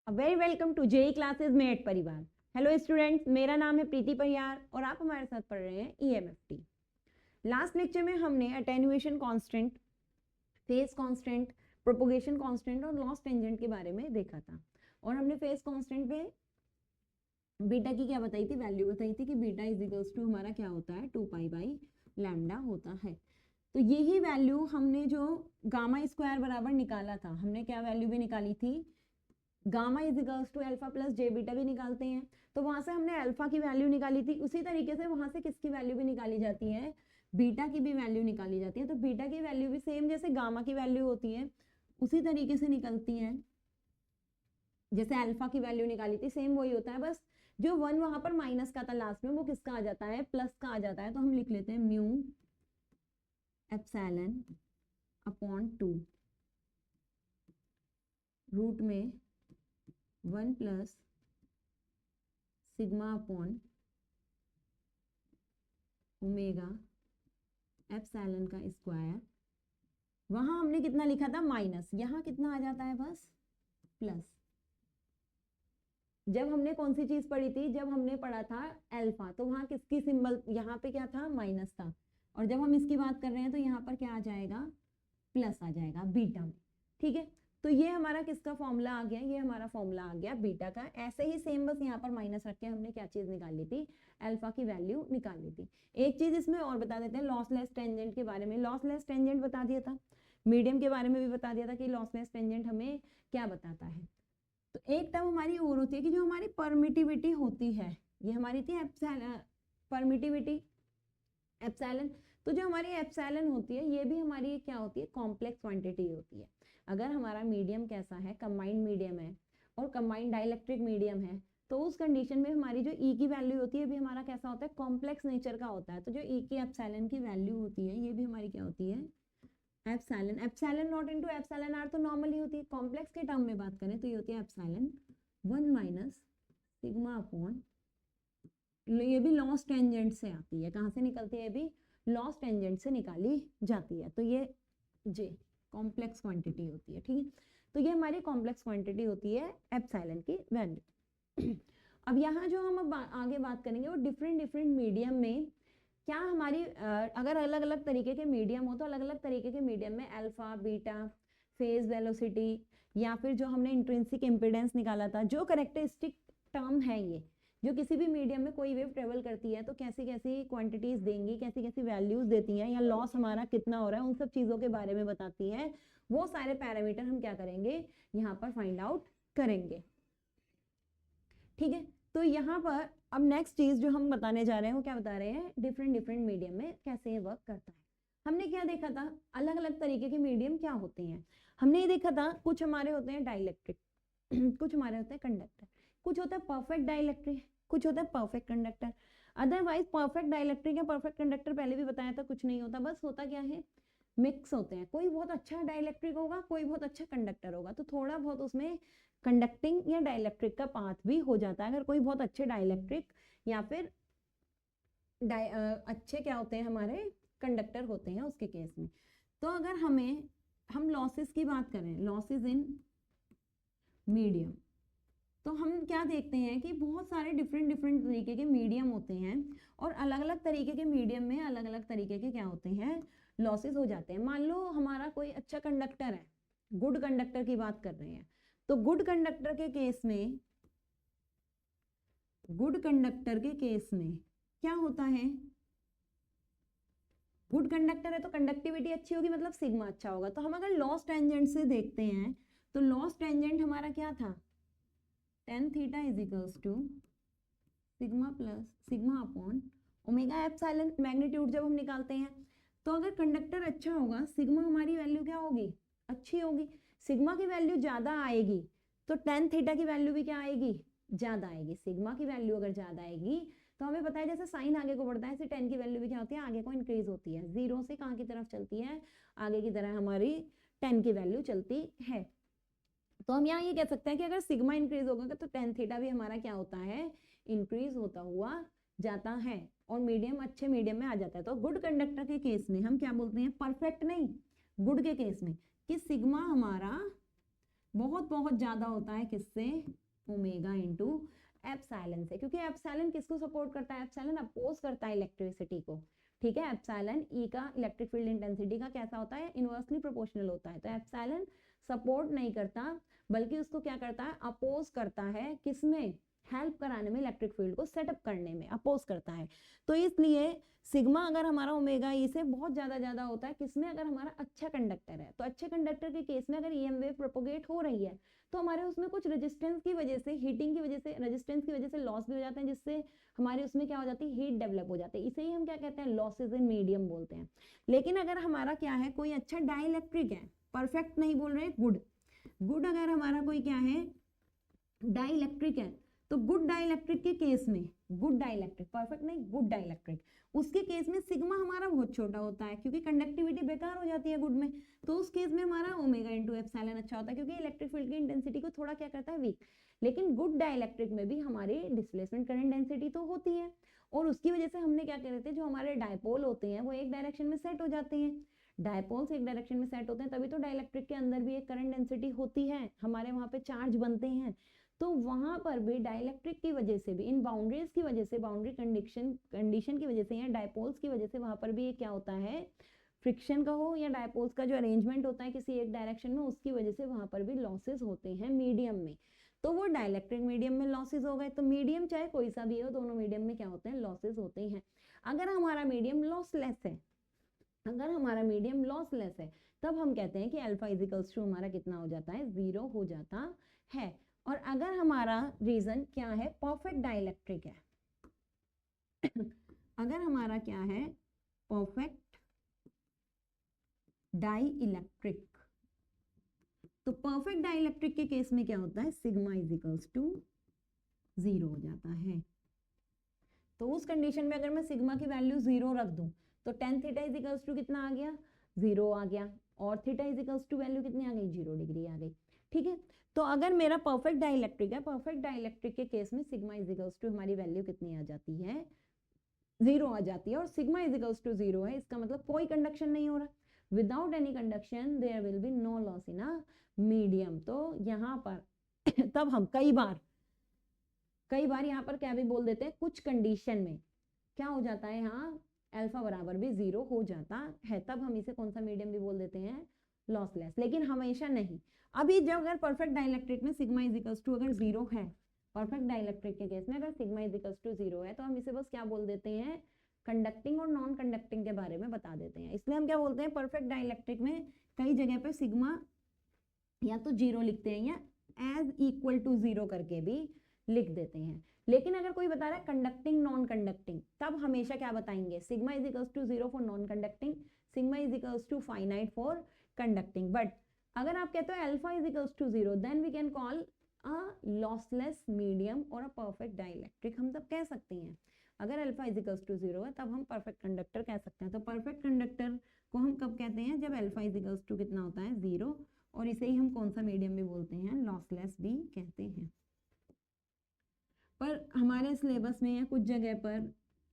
Very welcome to JE classes mate परिवार। Hello students, मेरा नाम है प्रीति परियार और आप हमारे साथ पढ़ रहे हैं ईएमएफटी। लास्ट लेक्चर में हमने attenuation constant, phase constant, propagation constant और लॉस टेंजेंट के बारे में देखा था। और हमने फेज कांस्टेंट पे बीटा की क्या बताई थी, वैल्यू बताई थी कि बीटा इज इक्वल्स टू हमारा क्या होता है, 2π/λ होता है। तो यही वैल्यू हमने जो गामा स्क्वायर बराबर निकाला था, हमने क्या वैल्यू भी निकाली थी, gamma is equals to alpha plus J beta भी निकालते हैं। तो वहां से हमने अल्फा की वैल्यू निकाली थी, उसी तरीके से वहां से किसकी वैल्यू भी निकाली जाती है, बीटा की भी वैल्यू निकाली जाती है। तो बीटा की वैल्यू भी सेम जैसे गामा की वैल्यू होती है उसी तरीके से निकलती है, जैसे अल्फा की वैल्यू निकाली थी सेम वही होता है। बस जो वन वहां पर माइनस का था लास्ट में, वो किसका आ जाता है, प्लस का आ जाता है। तो हम लिख लेते हैं म्यू एप्सिलॉन अपॉन 2 रूट में 1 plus sigma upon omega epsilon का स्क्वायर। वहां हमने कितना लिखा था, माइनस, यहाँ कितना आ जाता है, बस प्लस। जब हमने कौन सी चीज पढ़ी थी, जब हमने पढ़ा था अल्फा, तो वहां किसकी सिंबल, यहाँ पे क्या था, माइनस था। और जब हम इसकी बात कर रहे हैं तो यहाँ पर क्या आ जाएगा, प्लस आ जाएगा बीटा में। ठीक है, तो ये हमारा किसका फॉर्मूला आ गया, ये हमारा फॉर्मूला आ गया बीटा का। ऐसे ही सेम बस यहाँ पर माइनस रख के हमने क्या चीज निकाल ली थी, अल्फा की वैल्यू निकाल ली थी। एक चीज इसमें और बता देते हैं लॉसलेस टेंजेंट के बारे में। लॉसलेस टेंजेंट बता दिया था, मीडियम के बारे में भी बता दिया था कि लॉसलेस टेंजेंट हमें क्या बताता है। तो एक टर्म हमारी और होती है कि जो हमारी परमिटिविटी होती है, ये हमारी थी परमिटिविटी एप्सिलॉन। तो जो हमारी एप्सिलॉन होती है ये भी हमारी क्या होती है, कॉम्प्लेक्स क्वांटिटी होती है। अगर हमारा मीडियम कैसा है, कंबाइंड मीडियम है और कंबाइंड डाइलेक्ट्रिक मीडियम है, तो उस कंडीशन में हमारी जो ई की वैल्यू होती है भी हमारा कैसा होता है, कॉम्प्लेक्स नेचर का होता है। तो जो ई की एप्सिलॉन की वैल्यू होती है ये भी हमारी क्या होती है, epsilon. Epsilon not into epsilon r तो नॉर्मली होती है, कॉम्प्लेक्स के टर्म में बात करें तो ये होती है एप्सिलॉन 1 माइनस सिग्मा अपॉन, ये भी लॉस टेंजेंट से आती है। कहाँ से निकलती है, ये भी लॉस टेंजेंट से निकाली जाती है। तो ये जे कॉम्प्लेक्स क्वांटिटी होती है। ठीक है, तो ये हमारी कॉम्प्लेक्स क्वांटिटी होती है एप्सिलॉन की वैल्यू। अब यहाँ जो हम अब आगे बात करेंगे वो डिफरेंट डिफरेंट मीडियम में क्या हमारी अगर अलग अलग तरीके के मीडियम हो तो अलग अलग तरीके के मीडियम में अल्फा, बीटा, फेज वेलोसिटी या फिर जो हमने इंट्रिंसिक इम्पीडेंस निकाला था, जो कैरेक्टरिस्टिक टर्म है ये, जो किसी भी मीडियम में कोई वेव ट्रेवल करती है तो कैसी कैसी क्वांटिटीज देंगी, कैसी कैसी वैल्यूज देती हैं, या लॉस हमारा कितना हो रहा है, उन सब चीजों के बारे में बताती है। वो सारे पैरामीटर हम क्या करेंगे, यहाँ पर फाइंड आउट करेंगे। ठीक है, तो यहाँ पर अब नेक्स्ट चीज जो हम बताने जा रहे हैं वो क्या बता रहे हैं, डिफरेंट डिफरेंट मीडियम में कैसे ये वर्क करता है। हमने क्या देखा था, अलग अलग तरीके के मीडियम क्या होते हैं। हमने ये देखा था कुछ हमारे होते हैं डाइलेक्ट्रिक, कुछ हमारे होते हैं कंडक्टर, कुछ होता है परफेक्ट डाइलेक्ट्रिक, कुछ होता है perfect conductor. Otherwise perfect dielectric या परफेक्ट कंडक्टर पहले भी बताया था, कुछ नहीं होता, बस होता क्या है, मिक्स होते हैं। कोई बहुत अच्छा डाइलेक्ट्रिक होगा, कोई बहुत अच्छा कंडक्टर होगा, तो थोड़ा बहुत उसमें कंडक्टिंग या डाइलेक्ट्रिक का पाथ भी हो जाता है। अगर कोई बहुत अच्छे डाइलेक्ट्रिक या फिर अच्छे क्या होते हैं, हमारे कंडक्टर होते हैं उसके केस में। तो अगर हम लॉसेस की बात करें, लॉसेस इन मीडियम, तो हम क्या देखते हैं कि बहुत सारे डिफरेंट डिफरेंट तरीके के मीडियम होते हैं और अलग अलग तरीके के मीडियम में अलग अलग तरीके के क्या होते हैं, लॉसेस हो जाते हैं। मान लो हमारा कोई अच्छा कंडक्टर है, गुड कंडक्टर की बात कर रहे हैं, तो गुड कंडक्टर के केस में, गुड कंडक्टर के केस में क्या होता है, गुड कंडक्टर है तो कंडक्टिविटी अच्छी होगी, मतलब सिग्मा अच्छा होगा। तो हम अगर लॉस टेंजेंट से देखते हैं तो लॉस टेंजेंट हमारा क्या था, tan theta is equals to sigma plus sigma upon omega epsilon. Magnitude जब हम निकालते हैं तो अगर कंडक्टर अच्छा होगा, सिग्मा हमारी वैल्यू क्या होगी, अच्छी होगी। सिग्मा की वैल्यू ज्यादा आएगी तो tan थीटा की वैल्यू भी क्या आएगी, ज्यादा आएगी। सिग्मा की वैल्यू अगर ज्यादा आएगी तो हमें पता है जैसे साइन आगे को बढ़ता है ऐसे tan की वैल्यू भी क्या होती है, आगे को इंक्रीज होती है। जीरो से कहाँ की तरफ चलती है, आगे की तरह हमारी tan की वैल्यू चलती है। तो हम यहाँ ये कह सकते हैं कि अगर सिग्मा इंक्रीज होगा तो tan थीटा भी हमारा क्या होता है, इंक्रीज होता हुआ जाता है और मीडियम अच्छे मीडियम में आ जाता है। तो गुड कंडक्टर के केस में हम क्या बोलते हैं, परफेक्ट नहीं, गुड के केस में, कि सिग्मा हमारा बहुत बहुत ज्यादा होता है किससे, ओमेगा इंटू एप्सिलॉन से, क्योंकि एप्सिलॉन किसको सपोर्ट करता है, एप्सिलॉन अपोज करता है इलेक्ट्रिसिटी को, ठीक है। एप्सिलॉन ई का इलेक्ट्रिक फील्ड इंटेंसिटी का कैसा होता है, इनवर्सली प्रोपोर्शनल होता है। तो एप्सिलॉन सपोर्ट नहीं करता बल्कि उसको क्या करता है, अपोज करता है, किसमें, हेल्प कराने में, इलेक्ट्रिक फील्ड को सेटअप करने में अपोज करता है। तो इसलिए सिग्मा अगर हमारा ओमेगा ई से बहुत ज्यादा होता है किसमें, अगर हमारा अच्छा कंडक्टर है। तो अच्छे कंडक्टर के केस में अगर ईएम वेव प्रोपोगेट हो रही है तो हमारे उसमें कुछ रेजिस्टेंस की वजह से, हीटिंग की वजह से, रेजिस्टेंस की वजह से लॉस भी हो जाते हैं, जिससे हमारे उसमें क्या हो जाती है, हीट डेवलप हो जाती है। इसे ही हम क्या कहते हैं, लॉसेज इन मीडियम बोलते हैं। लेकिन अगर हमारा क्या है, कोई अच्छा डाइलेक्ट्रिक है, परफेक्ट नहीं बोल रहे, गुड अगर हमारा कोई क्या है, डाइलेक्ट्रिक है, तो गुड डाइलेक्ट्रिक के केस में, गुड डाइलेक्ट्रिक, परफेक्ट नहीं, गुड डाइलेक्ट्रिक, उसके केस में सिग्मा हमारा बहुत छोटा होता है क्योंकि कंडक्टिविटी बेकार हो जाती है गुड में। तो उस केस में हमारा ओमेगा इंटू एप्सिलॉन अच्छा होता है क्योंकि इलेक्ट्रिक फील्ड की इंटेंसिटी को थोड़ा क्या करता है, वीक। लेकिन गुड डाइलेक्ट्रिक में भी हमारी डिस्प्लेसमेंट करंट डेंसिटी तो होती है, और उसकी वजह से हमने क्या कहते हैं, जो हमारे डायपोल होते हैं वो एक डायरेक्शन में सेट हो जाते हैं। डायपोल्स एक डायरेक्शन में सेट होते हैं, तभी तो डाइलेक्ट्रिक के अंदर भी एक करंट डेंसिटी होती है, हमारे वहां पे चार्ज बनते हैं। तो वहां पर भी डाइलेक्ट्रिक की वजह से भी, इन बाउंड्रीज की वजह से, बाउंड्री कंडीशन की वजह से या डायपोल्स की वजह से वहां पर भी क्या होता है, फ्रिक्शन का हो या डायपोल्स का जो अरेंजमेंट होता है किसी एक डायरेक्शन में, उसकी वजह से वहां पर भी लॉसेस होते हैं मीडियम में। तो वो डाइलेक्ट्रिक मीडियम में लॉसेस हो गए। तो मीडियम चाहे कोई सा भी हो, दोनों मीडियम में क्या होते हैं, लॉसेस होते हैं। अगर हमारा मीडियम लॉसलेस है, अगर हमारा मीडियम लॉसलेस है, तब हम कहते हैं कि अल्फा इजिकल्स टू हमारा कितना हो जाता है, 0 हो जाता है। और अगर हमारा रीजन क्या है, परफेक्ट डाइलेक्ट्रिक है अगर हमारा क्या है, परफेक्ट डाई इलेक्ट्रिक, तो परफेक्ट डाइलेक्ट्रिक के केस में क्या होता है, सिग्मा इजिकल्स टू 0 हो जाता है। तो उस कंडीशन में अगर मैं सिग्मा की वैल्यू 0 रख दूं तो tan थीटा इजिकल्स टू कितना आ गया, 0 आ गया, और थीटा इजिकल्स टू वैल्यू कितनी आ गई, 0 डिग्री आ गई, ठीक है। तो अगर मेरा परफेक्ट डाइलेक्ट्रिक है, परफेक्ट डाइलेक्ट्रिक के केस में सिग्मा इजिकल्स टू हमारी वैल्यू कितनी आ जाती है, 0 आ जाती है। और सिग्मा इजिकल्स टू 0 है, इसका मतलब कोई कंडक्शन नहीं हो रहा, without any conduction there will be no loss in a medium. तो यहाँ पर तब हम कई बार यहाँ पर क्या भी बोल देते हैं, कुछ कंडीशन में क्या हो जाता है, यहाँ अल्फा बराबर भी 0 हो जाता है, तब हम इसे कौन सा मीडियम भी बोल देते हैं, लॉसलेस। लेकिन हमेशा नहीं। अभी जब अगर परफेक्ट डाइलेक्ट्रिक में सिग्मा इजिकल्स टू अगर 0 है, परफेक्ट डाइलेक्ट्रिक के केस में अगर सिग्मा इजिकल्स टू 0 है, तो हम इसे बस क्या बोल देते हैं, कंडक्टिंग और नॉन कंडक्टिंग के बारे में बता देते हैं। इसलिए हम क्या बोलते हैं, परफेक्ट डाइलेक्ट्रिक में कई जगह पे सिग्मा या तो 0 लिखते हैं या एज इक्वल टू 0 करके भी लिख देते हैं। लेकिन अगर कोई बता रहा है कंडक्टिंग नॉन कंडक्टिंग, तब हमेशा क्या बताएंगे, sigma is equals to 0 for non conducting, sigma is equals to finite for conducting. But अगर आप कहते हो alpha is equals to 0, then we can call a lossless medium और अ परफेक्ट डाइलेक्ट्रिक, हम तब कह सकते हैं। अगर अल्फा इज इक्वल्स टू 0 है तब हम परफेक्ट कंडक्टर कह सकते हैं। तो परफेक्ट कंडक्टर को हम कब कहते हैं, जब अल्फा इज इक्वल्स टू कितना होता है, 0, और इसे ही हम कौन सा मीडियम भी बोलते हैं, लॉसलेस भी कहते हैं। पर हमारे सिलेबस में या कुछ जगह पर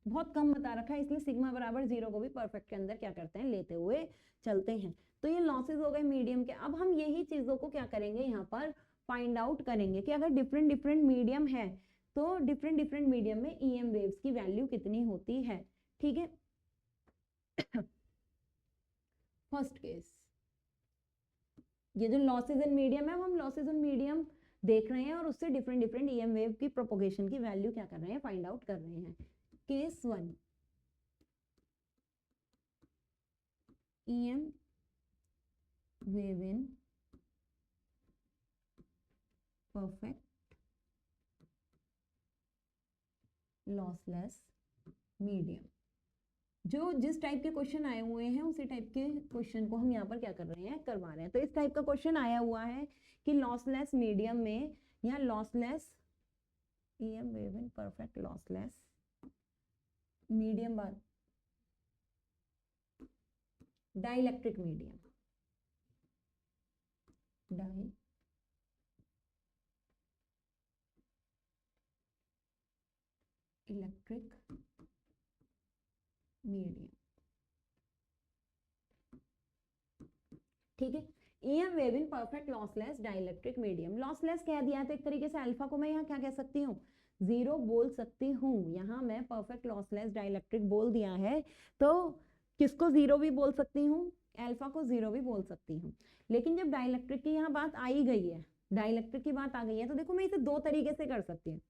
बहुत कम बता रखा है, इसलिए सिग्मा बराबर 0 को भी परफेक्ट के अंदर क्या करते हैं, लेते हुए चलते हैं। तो ये लॉसेस हो गए मीडियम के। अब हम यही चीजों को क्या करेंगे, यहाँ पर फाइंड आउट करेंगे कि अगर डिफरेंट डिफरेंट मीडियम है तो डिफरेंट डिफरेंट मीडियम में ईएम वेव्स की वैल्यू कितनी होती है, ठीक है। फर्स्ट केस, ये जो लॉसेज इन मीडियम है, हम लॉसेज इन मीडियम देख रहे हैं और उससे डिफरेंट डिफरेंट ईएम वेव की प्रोपोगेशन की वैल्यू क्या कर रहे हैं, फाइंड आउट कर रहे हैं। Case 1, EM wave in perfect lossless medium. जो जिस टाइप के क्वेश्चन आए हुए हैं उसी टाइप के क्वेश्चन को हम यहाँ पर क्या कर रहे हैं, करवा रहे हैं। तो इस टाइप का क्वेश्चन आया हुआ है कि लॉसलेस मीडियम में या lossless EM wave in perfect lossless medium बाद डाइलेक्ट्रिक मीडियम, इलेक्ट्रिक मीडियम, ठीक है। EM wave in perfect lossless dielectric medium. Lossless कह दिया तो एक तरीके से अल्फा को मैं यहाँ क्या कह सकती हूँ, 0 बोल सकती हूँ। यहाँ मैं परफेक्ट लॉसलेस डाइलेक्ट्रिक बोल दिया है, तो किसको 0 भी बोल सकती हूँ, अल्फा को 0 भी बोल सकती हूँ। लेकिन जब डाइलेक्ट्रिक की यहाँ बात आई गई है, डाइलेक्ट्रिक की बात आ गई है, तो देखो मैं इसे दो तरीके से कर सकती हूँ,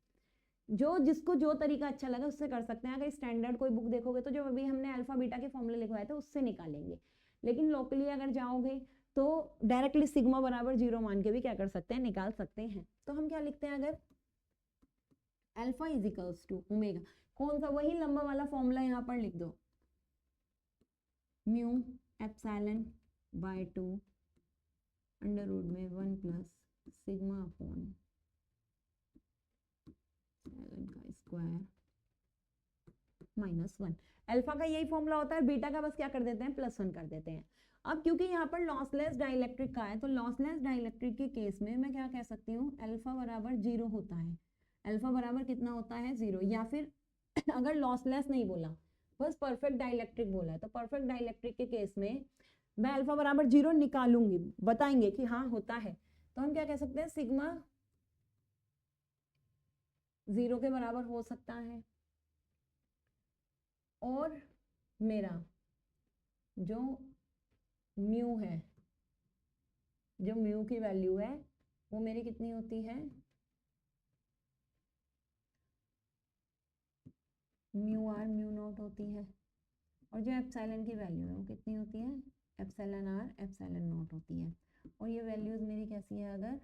जो जिसको जो तरीका अच्छा लगा उससे कर सकते हैं। अगर स्टैंडर्ड कोई बुक देखोगे तो जो अभी हमने अल्फा बीटा के फॉर्मूले लिखवाए थे उससे निकालेंगे, लेकिन लोकली अगर जाओगे तो डायरेक्टली सिग्मा बराबर 0 मान के भी क्या कर सकते हैं, निकाल सकते हैं। तो हम क्या लिखते हैं, अगर alpha is equals to omega, कौन सा, वही लंबा वाला फॉर्मूला यहाँ पर लिख दो, mu epsilon by 2 under root में 1 प्लस सिग्मा अपॉन का स्क्वायर -1। अल्फा का यही फॉर्मूला होता है, बीटा का बस क्या कर देते हैं, +1 कर देते हैं। अब क्योंकि यहाँ पर लॉसलेस डाइलेक्ट्रिक का है, तो लॉसलेस डाइलेक्ट्रिक के केस में मैं क्या कह सकती हूँ, अल्फा बराबर 0 होता है। अल्फा बराबर कितना होता है, 0। या फिर अगर लॉसलेस नहीं बोला, बस परफेक्ट डाइलेक्ट्रिक बोला है, तो परफेक्ट डाइलेक्ट्रिक के केस में मैं अल्फा बराबर 0 निकालूंगी, बताएंगे कि हाँ होता है। तो हम क्या कह सकते हैं, सिग्मा 0 के बराबर हो सकता है, और मेरा जो म्यू है, जो म्यू की वैल्यू है वो मेरी कितनी होती है, म्यू आर म्यू नॉट होती है, और जो एप्सिलॉन की वैल्यू है वो कितनी होती है, एप्सिलॉन आर एप्सिलॉन नॉट होती है। और ये वैल्यूज मेरी कैसी है, अगर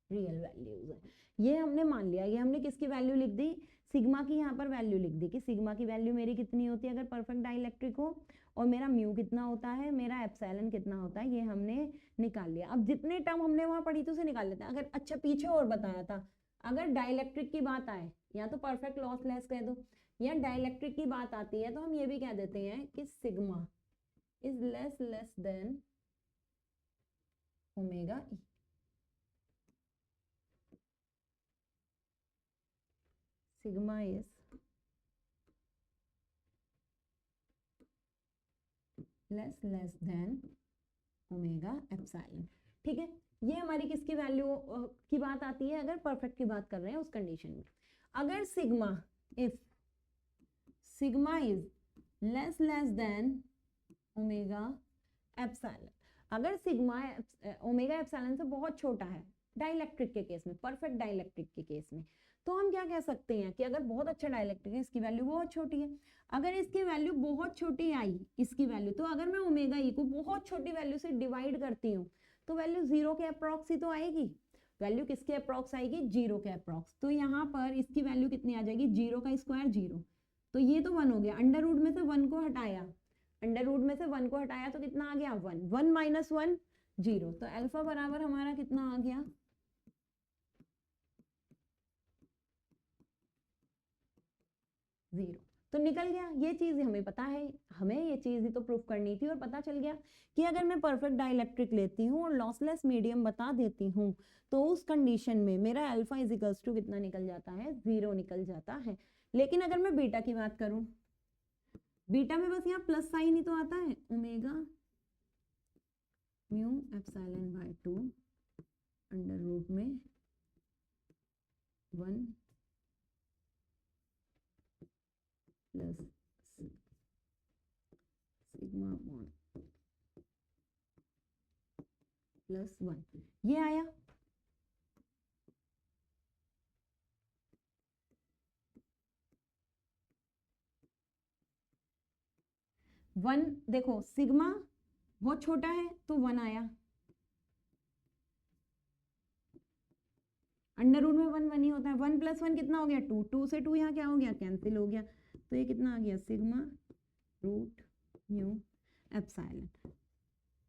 रियल वैल्यूज है, ये हमने मान लिया। ये हमने किसकी वैल्यू लिख दी, सिग्मा की यहाँ पर वैल्यू लिख दी कि सिग्मा की वैल्यू मेरी कितनी होती है अगर परफेक्ट डाइलेक्ट्रिक हो, और मेरा म्यू कितना होता है, मेरा एप्सिलॉन कितना होता है, ये हमने निकाल लिया। अब जितने टर्म हमने वहां पढ़ी थी उसे निकाल लेते हैं। अगर अच्छा पीछे और बताया था, अगर डाइलेक्ट्रिक की बात आए, या तो परफेक्ट लॉसलेस कह दो, या डाइलेक्ट्रिक की बात आती है, तो हम ये भी कह देते हैं कि sigma is less than omega E. Sigma is less than omega epsilon. ठीक है, ये हमारी किसकी वैल्यू की बात आती है, अगर परफेक्ट की बात कर रहे हैं उस कंडीशन में। अगर sigma, if sigma is less than omega epsilon, अगर सिग्मा ओमेगा एप्सिलॉन से बहुत छोटा है डाइलेक्ट्रिक के केस में, परफेक्ट डाइलेक्ट्रिक के केस में, तो हम क्या कह सकते हैं कि अगर बहुत अच्छा डाइलेक्ट्रिक है, इसकी वैल्यू बहुत छोटी है। अगर इसकी वैल्यू बहुत छोटी आई, इसकी वैल्यू, तो अगर मैं ओमेगा ई को बहुत छोटी वैल्यू से डिवाइड करती हूँ तो वैल्यू 0 के अप्रॉक्स ही तो आएगी। वैल्यू किसके अप्रॉक्स आएगी, 0 के अप्रॉक्स। तो यहाँ पर इसकी वैल्यू कितनी आ जाएगी, 0 का स्क्वायर 0, तो ये तो 1 हो गया। अंडर रूट में से 1 को हटाया, अंडर रूट में से 1 को हटाया तो कितना आ गया, 1, 1 माइनस 1 0। तो अल्फा बराबर हमारा कितना आ गया, 0। तो निकल गया। ये चीज हमें पता है, हमें ये चीज ही तो प्रूफ करनी थी, और पता चल गया कि अगर मैं परफेक्ट डाइलेक्ट्रिक लेती हूँ और लॉसलेस मीडियम बता देती हूँ, तो उस कंडीशन में मेरा अल्फा इज इक्वल्स टू कितना निकल जाता है, 0 निकल जाता है। लेकिन अगर मैं बीटा की बात करूं, बीटा में बस यहाँ प्लस साइन ही तो आता है, omega mu epsilon by 2 under root में 1 प्लस सिग्मा अपॉन +1, ये आया। वन, देखो सिग्मा बहुत छोटा है तो 1 आया, अंडर रूट में 1 1 ही होता है। 1 + 1 कितना हो गया, 2, 2 से 2 यहाँ क्या हो गया, कैंसिल हो गया। तो ये कितना आ गया, सिग्मा रूट म्यू एप्सिलॉन।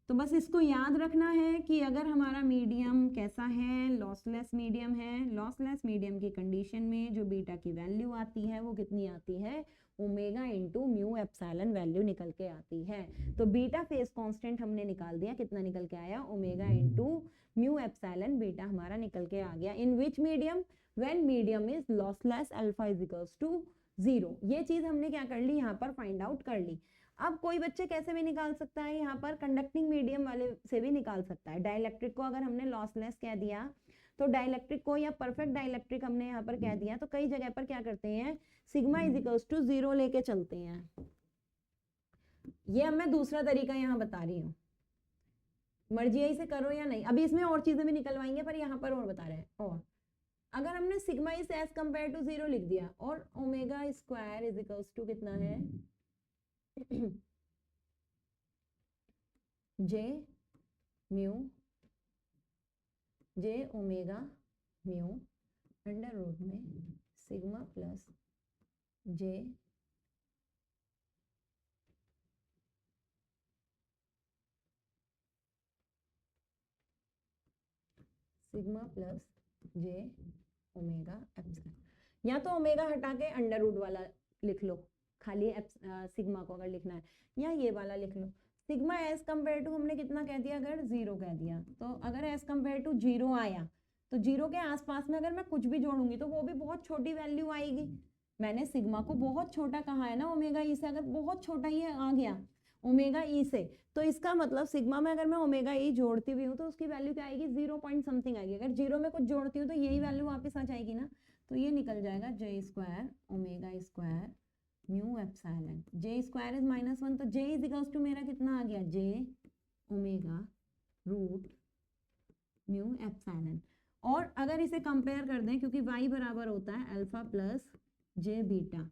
तो बस इसको याद रखना है कि अगर हमारा मीडियम कैसा है, लॉसलेस मीडियम है, लॉसलेस मीडियम की कंडीशन में जो बीटा की वैल्यू आती है वो कितनी आती है, omega into mu epsilon value निकल के आती है। तो बीटा फेज कांस्टेंट हमने निकाल दिया, कितना निकल के आया, omega into mu epsilon beta हमारा निकल के आ गया। In which medium, when medium is lossless, alpha is equals to 0। ये चीज हमने क्या कर ली, यहाँ पर फाइंड आउट कर ली। अब कोई बच्चे कैसे भी निकाल सकता है, यहाँ पर कंडक्टिंग मीडियम वाले से भी निकाल सकता है। डाइलेक्ट्रिक को अगर हमने लॉसलेस कह दिया तो डाइलेक्ट्रिक को, या परफेक्ट डाइलेक्ट्रिक हमने यहाँ पर कह दिया, तो कई जगह पर क्या करते हैं, सिग्मा इज इक्वल्स टू 0 लेके चलते हैं। ये अब मैं दूसरा तरीका यहाँ बता रही हूँ, मर्जी है इसे करो या नहीं। अभी इसमें और चीजें भी निकलवाएंगे, पर यहाँ पर और बता रहे हैं। और अगर हमने sigma is as compare to 0 लिख दिया और omega square is equals to कितना है, J mu, J omega mu under root में sigma plus J sigma plus J omega epsilon, या तो ओमेगा हटा के अंडर रूट वाला लिख लो, खाली सिग्मा को अगर लिखना है, या ये वाला लिख लो। सिग्मा एज कंपेयर टू हमने कितना कह दिया, अगर 0 कह दिया, तो अगर एज कंपेयर टू 0 आया तो 0 के आसपास में अगर मैं कुछ भी जोड़ूंगी तो वो भी बहुत छोटी वैल्यू आएगी। मैंने सिग्मा को बहुत छोटा कहा है ना, ओमेगा ई से अगर बहुत छोटा ही आ गया ओमेगा ई से, तो इसका मतलब सिग्मा में अगर मैं ओमेगा ई जोड़ती भी हूँ तो उसकी वैल्यू क्या आएगी, 0 पॉइंट समथिंग आएगी। अगर 0 में कुछ जोड़ती हूँ तो यही वैल्यू वापस आ जाएगी ना, तो ये निकल जाएगा J square omega square mu epsilon. J square is -1, तो जे इज इक्वल्स टू मेरा कितना आ गया, जे ओमेगा रूट म्यू एप्सिलॉन। और अगर इसे कंपेयर कर दें, क्योंकि y बराबर होता है अल्फा प्लस जे बीटा,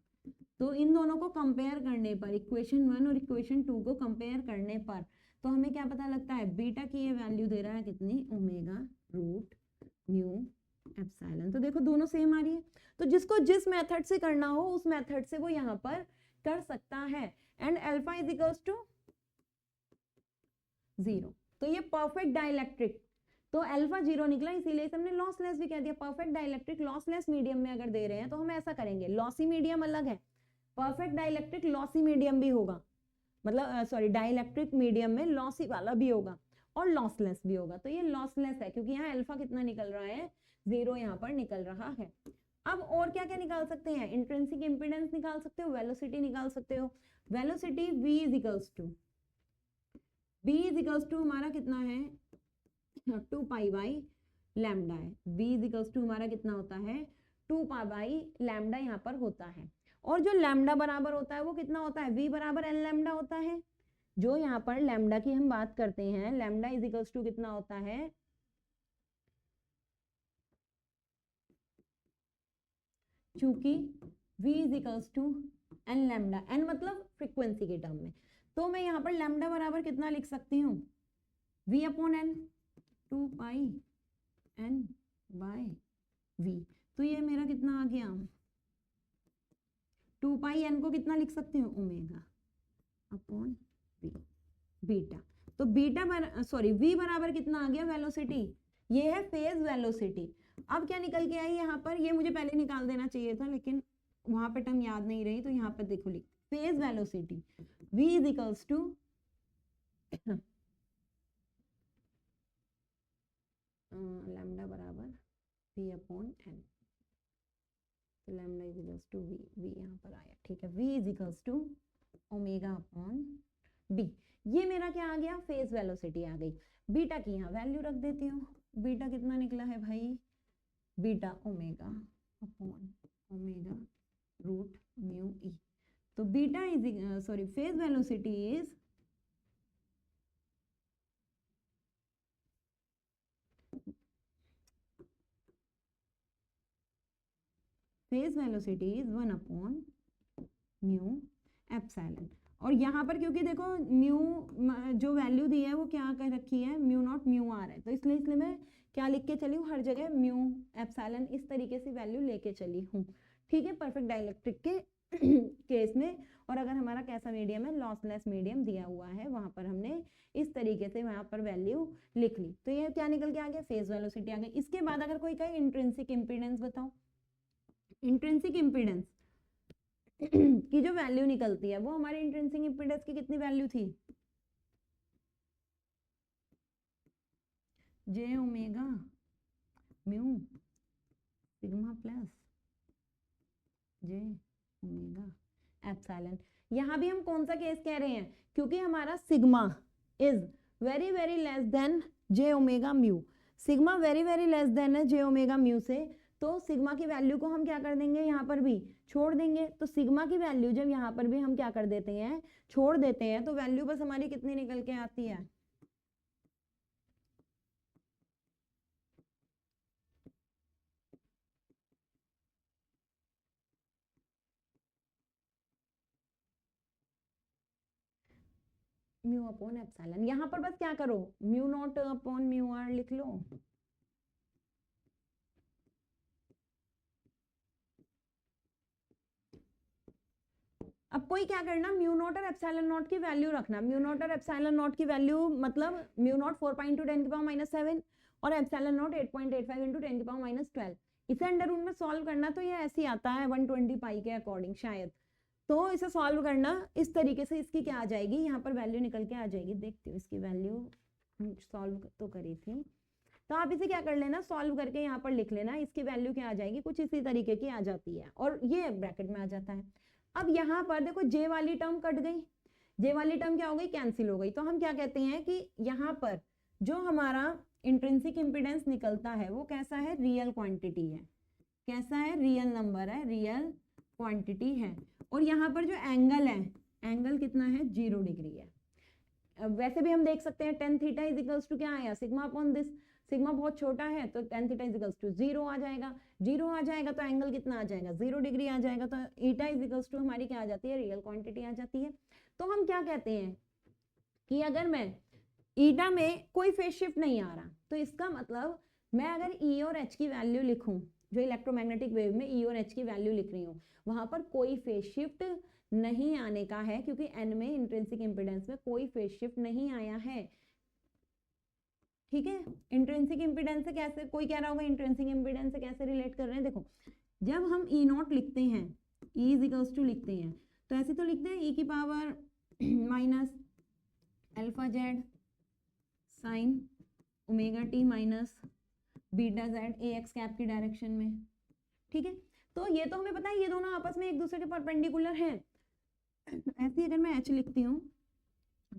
तो इन दोनों को कंपेयर करने पर, इक्वेशन 1 और इक्वेशन 2 को कंपेयर करने पर, तो हमें क्या पता लगता है, बीटा की ये वैल्यू दे रहा है कितनी, ओमेगा रूट म्यू एप्सिलॉन। तो देखो दोनों सेम आ रही है, तो जिसको जिस मेथड से करना हो उस मेथड से वो यहाँ पर कर सकता है। And alpha is equals to 0, तो ये परफेक्ट डाइलेक्ट्रिक, तो अल्फा 0 निकला, इसीलिए इसे हमने लॉसलेस भी कह दिया। परफेक्ट डाइलेक्ट्रिक लॉसलेस मीडियम में अगर दे रहे हैं तो हम ऐसा करेंगे, लॉसी मीडियम अलग है, परफेक्ट डाइलेक्ट्रिक लॉसी मीडियम भी होगा, मतलब सॉरी डाइलेक्ट्रिक मीडियम में लॉसी वाला भी होगा और लॉसलेस भी होगा। तो ये लॉसलेस है क्योंकि यहाँ अल्फा कितना निकल रहा है, 0 यहाँ पर निकल रहा है। अब और क्या क्या निकाल सकते हैं, इंट्रिंसिक इंपीडेंस निकाल सकते हो, वेलोसिटी निकाल सकते हो। Velocity v is equals to हमारा कितना है, 2 पाई बाई लैम्डा है। v इज इक्वल्स टू हमारा कितना होता है, 2 पाई बाई लैम्डा यहाँ पर होता है। और जो लैम्डा बराबर होता है वो कितना होता है, v बराबर n लैम्डा होता है। जो यहाँ पर लैम्डा की हम बात करते हैं, लैम्डा इज इक्वल्स टू कितना होता है, चूंकि v is equals to n lambda, n मतलब फ्रीक्वेंसी के टर्म में, तो मैं यहाँ पर लैम्डा बराबर कितना लिख सकती हूँ, v अपॉन n, 2 पाई n बाय v। तो ये मेरा कितना आ गया, 2 पाई n को कितना लिख सकती हूँ, ओमेगा अपॉन v बीटा। तो बीटा v बराबर कितना आ गया, वेलोसिटी, ये है फेज वेलोसिटी। अब क्या निकल के आई यहाँ पर, ये मुझे पहले निकाल देना चाहिए था लेकिन वहां पे टर्म याद नहीं रही, तो यहाँ पर देखो लिख, phase velocity v is equals to lambda बराबर v अपॉन n, तो lambda is equals to v यहाँ पर आया, ठीक है। v is equals to omega upon b, ये मेरा क्या आ गया, फेज वेलोसिटी आ गई। बीटा की यहाँ वैल्यू रख देती हूँ, बीटा कितना निकला है भाई, beta omega upon omega root mu e. तो beta is sorry phase velocity is phase velocity is 1 upon mu epsilon. और यहाँ पर क्योंकि देखो म्यू जो वैल्यू दी है वो क्या कर रखी है, म्यू नॉट म्यू आर है, तो इसलिए मैं क्या लिख के चली हूँ, हर जगह म्यू एप्सिलॉन इस तरीके से वैल्यू लेके चली हूँ, ठीक है, परफेक्ट डाइलेक्ट्रिक के केस में। और अगर हमारा कैसा मीडियम है, लॉसलेस मीडियम दिया हुआ है, वहां पर हमने इस तरीके से वहां पर वैल्यू लिख ली। तो ये क्या निकल के आ गया, फेज वेलोसिटी आ गई। इसके बाद अगर कोई कहे इंट्रिंसिक इंपीडेंस बताओ, इंट्रिंसिक इंपीडेंस की जो वैल्यू निकलती है वो हमारे इंट्रिंसिक इंपीडेंस की कितनी वैल्यू थी, जे omega mu sigma plus J omega epsilon. यहाँ भी हम कौन सा केस कह रहे हैं, क्योंकि हमारा sigma is very very less than J omega mu, sigma very very less than है जे ओमेगा म्यू से, तो सिग्मा की वैल्यू को हम क्या कर देंगे, यहाँ पर भी छोड़ देंगे। तो सिग्मा की वैल्यू जब यहाँ पर भी हम क्या कर देते हैं, छोड़ देते हैं, तो वैल्यू बस हमारी कितनी निकल के आती है, म्यू अपॉन एप्सिलॉन। यहाँ पर बस क्या करो, mu naught upon mu r लिख लो। अब कोई क्या करना, म्यू नॉट और एप्सिलॉन नॉट की वैल्यू रखना। म्यू नॉट और एप्सिलॉन नॉट की वैल्यू मतलब म्यू नॉट 4.2 10 की पावर -7 और एप्सिलॉन नॉट 8.85 इंटू 10 की पावर -12। इसे अंडर रूट में सॉल्व करना तो ये ऐसे ही आता है 120 पाई के अकॉर्डिंग शायद। तो इसे सॉल्व करना इस तरीके से, इसकी क्या आ जाएगी, यहाँ पर वैल्यू निकल के आ जाएगी। देखती हूँ इसकी वैल्यू सॉल्व तो करी थी, तो आप इसे क्या कर लेना, सॉल्व करके यहाँ पर लिख लेना, इसकी वैल्यू क्या आ जाएगी, कुछ इसी तरीके की आ जाती है और ये ब्रैकेट में आ जाता है। अब यहाँ पर देखो जे वाली टर्म कट गई, जे वाली टर्म क्या हो गई, कैंसिल हो गई। तो हम क्या कहते हैं कि यहाँ पर जो हमारा इंट्रिंसिक इम्पीडेंस निकलता है वो कैसा है, रियल क्वांटिटी है। कैसा है, रियल नंबर है, रियल क्वांटिटी है। और यहाँ पर जो एंगल है, एंगल कितना है, 0 डिग्री है। वैसे भी हम देख सकते हैं tan theta is equals to क्या आया, सिग्मा अपॉन दिस। सिग्मा बहुत छोटा है तो tan theta is equals to 0 आ जाएगा। 0 आ जाएगा तो एंगल कितना आ जाएगा, 0 डिग्री आ जाएगा। तो ईटा इज इक्वल्स टू हमारी क्या आ जाती है, रियल क्वांटिटी आ जाती है। तो हम क्या कहते हैं कि अगर मैं ईटा में कोई फेज शिफ्ट नहीं आ रहा, तो इसका मतलब मैं अगर ई और एच की वैल्यू लिखूं, जो इलेक्ट्रोमैग्नेटिक वेव में ई और एच की वैल्यू लिख रही हूँ, वहां पर कोई फेज शिफ्ट नहीं आने का है, क्योंकि एन में इंट्रिंसिक इंपीडेंस में कोई फेज शिफ्ट नहीं आया है। ठीक है, इंट्रिंसिक इंपीडेंस से कैसे, कोई कह रहा होगा इंट्रिंसिक इंपीडेंस से कैसे रिलेट कर रहे हैं, देखो जब हम ई नॉट लिखते हैं, ई इज इक्वल्स टू लिखते हैं, तो ऐसे तो लिखते हैं ई की power minus alpha z sine omega t minus beta Z A x cap की डायरेक्शन में। ठीक है, तो ये तो हमें पता है ये दोनों आपस में एक दूसरे के परपेंडिकुलर हैं। ऐसे अगर मैं एच लिखती हूँ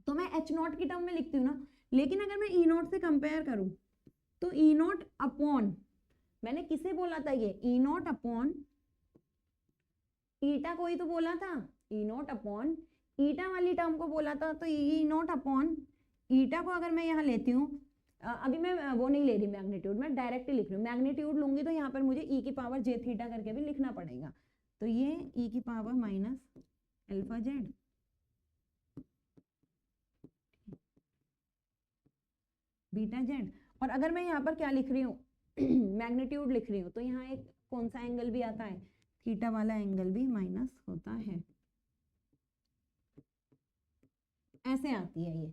तो मैं एच नॉट की टर्म में लिखती हूँ ना, लेकिन अगर मैं ई नॉट से कंपेयर करूं तो ई नॉट अपॉन, मैंने किसे बोला था, ये ई नॉट अपॉन ईटा को ही तो बोला था, ई नॉट अपॉन ईटा वाली टर्म को बोला था। तो ई नॉट अपॉन ईटा को अगर मैं यहाँ लेती हूँ, अभी मैं वो नहीं ले रही मैग्नीट्यूड, मैं डायरेक्टली लिख रही हूँ। मैग्नीट्यूड लूंगी तो यहाँ पर मुझे ई की पावर जे थीटा करके भी लिखना पड़ेगा। तो ये ई की power minus alpha Z beta Z. और अगर मैं यहाँ पर क्या लिख रही हूँ, मैग्नीट्यूड लिख रही हूँ, तो यहाँ एक कौन सा एंगल भी आता है, थीटा वाला एंगल भी माइनस होता है। ऐसे आती है ये।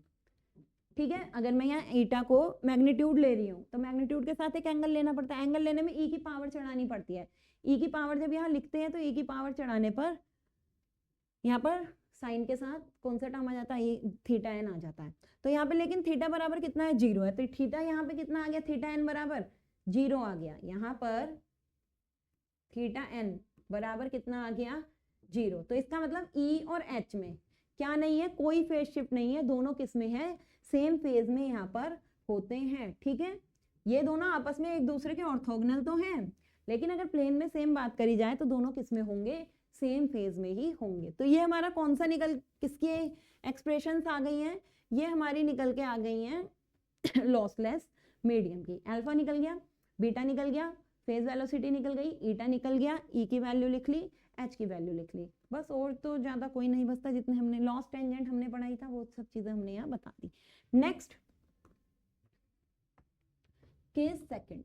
ठीक है, अगर मैं यहाँ ईटा को मैग्नीट्यूड ले रही हूँ तो मैग्नीट्यूड के साथ एक एंगल लेना पड़ता है। एंगल लेने में ई की पावर चढ़ानी पड़ती है। ई की पावर जब यहाँ लिखते हैं तो ई की पावर चढ़ाने पर यहाँ पर साइन के साथ कौन सा टर्म आ जाता है, ये थीटा एन आ जाता है। तो यहाँ पे लेकिन थीटा बराबर कितना है, 0 है। तो थीटा यहाँ पे कितना आ गया, थीटा एन बराबर 0 आ गया। यहाँ पर थीटा एन बराबर कितना आ गया, 0। तो इसका मतलब ई और एच में क्या नहीं है, कोई फेज शिफ्ट नहीं है। दोनों किस में है, सेम फेज में यहाँ पर होते हैं। ठीक है, ये दोनों आपस में एक दूसरे के ऑर्थोगोनल तो हैं, लेकिन अगर प्लेन में सेम बात करी जाए तो दोनों किस में होंगे, सेम फेज में ही होंगे। तो ये हमारा कौन सा निकल, किसकी एक्सप्रेशंस आ गई हैं, ये हमारी निकल के आ गई हैं लॉसलेस मीडियम की। अल्फा निकल गया, बीटा निकल गया, फेज वेलोसिटी निकल गई, ईटा निकल गया, ई की वैल्यू लिख ली, एच की वैल्यू लिख ली, बस। और तो ज्यादा कोई नहीं बचता। जितने हमने लॉस टेंजेंट हमने पढ़ाई था वो सब चीजें हमने यहाँ बता दी। Next case second.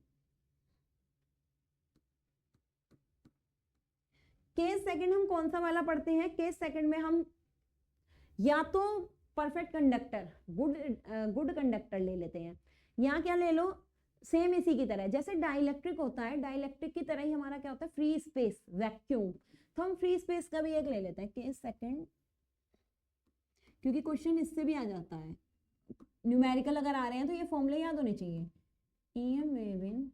Case second हम कौन सा वाला पढ़ते हैं, केस सेकंड में हम या तो परफेक्ट कंडक्टर, गुड कंडक्टर ले लेते हैं, या क्या ले लो, सेम इसी की तरह जैसे डाइलेक्ट्रिक होता है, डाइलेक्ट्रिक की तरह ही हमारा क्या होता है, फ्री स्पेस, वैक्यूम। तो हम फ्री स्पेस का भी एक ले लेते हैं, केस सेकंड, क्योंकि क्वेश्चन इससे भी आ जाता है। न्यूमेरिकल अगर आ रहे हैं तो ये फॉर्मूले याद होने चाहिए। EM wave in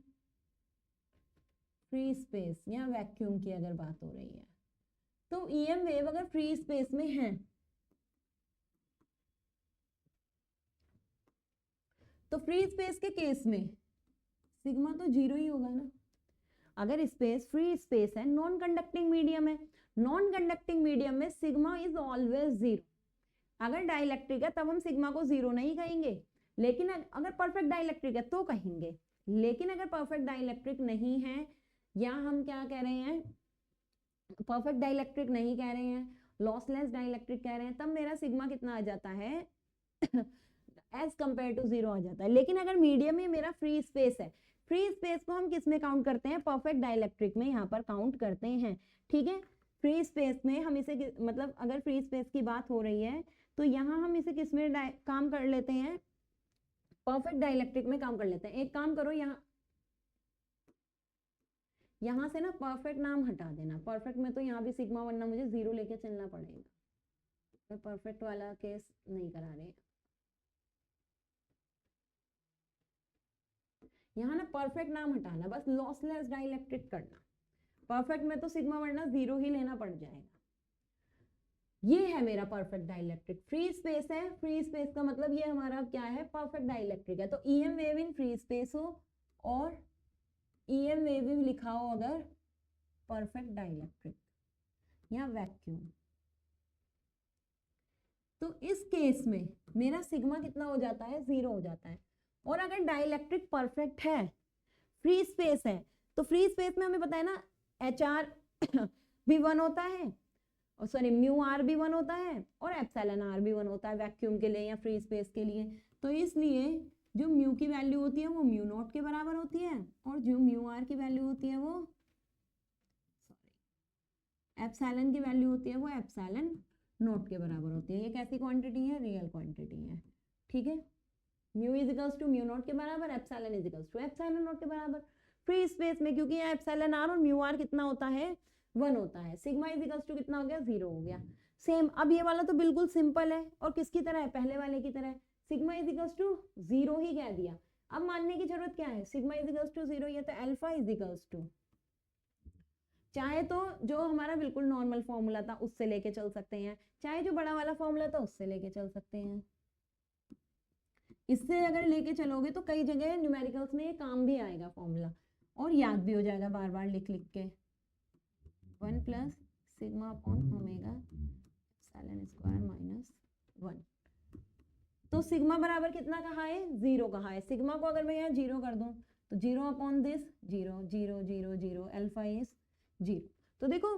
free space या वैक्यूम की अगर बात हो रही है, तो EM वेव अगर फ्री स्पेस में है तो फ्री स्पेस के केस में सिग्मा तो 0 ही होगा ना। अगर स्पेस फ्री स्पेस है, नॉन कंडक्टिंग मीडियम है, नॉन कंडक्टिंग मीडियम में सिग्मा इज ऑलवेज 0। अगर डाइलेक्ट्रिक है तब हम सिग्मा को 0 नहीं कहेंगे, लेकिन अगर परफेक्ट डाइलेक्ट्रिक है तो कहेंगे। लेकिन अगर परफेक्ट डाइलेक्ट्रिक नहीं है, या हम क्या कह रहे हैं, परफेक्ट डाइलेक्ट्रिक नहीं कह रहे हैं, लॉसलेस डाइलेक्ट्रिक कह रहे हैं, तब मेरा सिग्मा कितना आ जाता है एज कंपेयर टू 0 आ जाता है। लेकिन अगर मीडियम में मेरा फ्री स्पेस है, फ्री स्पेस को हम किस में काउंट करते हैं, परफेक्ट डाइलेक्ट्रिक में यहाँ पर काउंट करते हैं। ठीक है, फ्री स्पेस में हम इसे मतलब अगर फ्री स्पेस की बात हो रही है तो यहाँ हम इसे किस में काम कर लेते हैं, परफेक्ट डाइलेक्ट्रिक में काम कर लेते हैं। एक काम करो, यहाँ से ना परफेक्ट नाम हटा देना, परफेक्ट में तो यहाँ भी सिग्मा, वरना मुझे 0 लेके चलना पड़ेगा। तो परफेक्ट वाला केस नहीं करा रहे, यहाँ ना परफेक्ट नाम हटाना, बस लॉसलेस डाइलेक्ट्रिक करना। परफेक्ट में तो सिग्मा वरना 0 ही लेना पड़ जाएगा। ये है मेरा परफेक्ट डाइलेक्ट्रिक। फ्री स्पेस है, फ्री स्पेस का मतलब ये हमारा क्या है, परफेक्ट डाइलेक्ट्रिक है। तो EM wave in free space हो और EM वेव लिखा हो अगर परफेक्ट डाइलेक्ट्रिक या वैक्यूम, तो इस केस में मेरा सिग्मा कितना हो जाता है, 0 हो जाता है। और अगर डाइलेक्ट्रिक परफेक्ट है, फ्री स्पेस है, तो फ्री स्पेस में हमें पता है ना HR भी 1 होता है, और सॉरी μR भी 1 होता है, और εR भी 1 होता है वैक्यूम के लिए या फ्री स्पेस के लिए। तो इसलिए जो म्यू की वैल्यू होती है वो μ0 के बराबर होती है, और जो μR की वैल्यू होती है वो एप्सिलॉन की वैल्यू होती है वो ε0 के बराबर होती है। ये कैसी क्वांटिटी है, रियल क्वांटिटी है। ठीक है, म्यू इज इक्वल्स टू μ0 के बराबर, एप्सिलॉन इज इक्वल्स टू ε0 के बराबर। फ्री स्पेस में क्योंकि यहाँ εR और μR कितना होता है, 1 होता है, सिग्मा इज इक्वल्स टू कितना हो गया, 0 हो गया। सेम, अब ये वाला तो बिल्कुल सिंपल है, और किसकी तरह है, पहले वाले की तरह, सिग्मा इज इक्वल्स टू 0 ही कह दिया। अब मानने की जरूरत क्या है, सिग्मा इज इक्वल्स टू 0, ये तो अल्फा इज इक्वल्स टू, चाहे तो जो हमारा बिल्कुल नॉर्मल फॉर्मूला था उससे लेके चल सकते हैं, चाहे जो बड़ा वाला फॉर्मूला था उससे लेके चल सकते हैं। इससे अगर लेके चलोगे तो कई जगह न्यूमेरिकल्स में ये काम भी आएगा फॉर्मूला, और याद भी हो जाएगा बार बार लिख लिख के। 1 plus sigma upon omega epsilon square minus 1। तो सिग्मा बराबर कितना कहा है, 0 कहा है। सिग्मा को अगर मैं यहाँ 0 कर दूं तो 0 अपॉन दिस 0, 0 0 0, अल्फा इज 0। तो देखो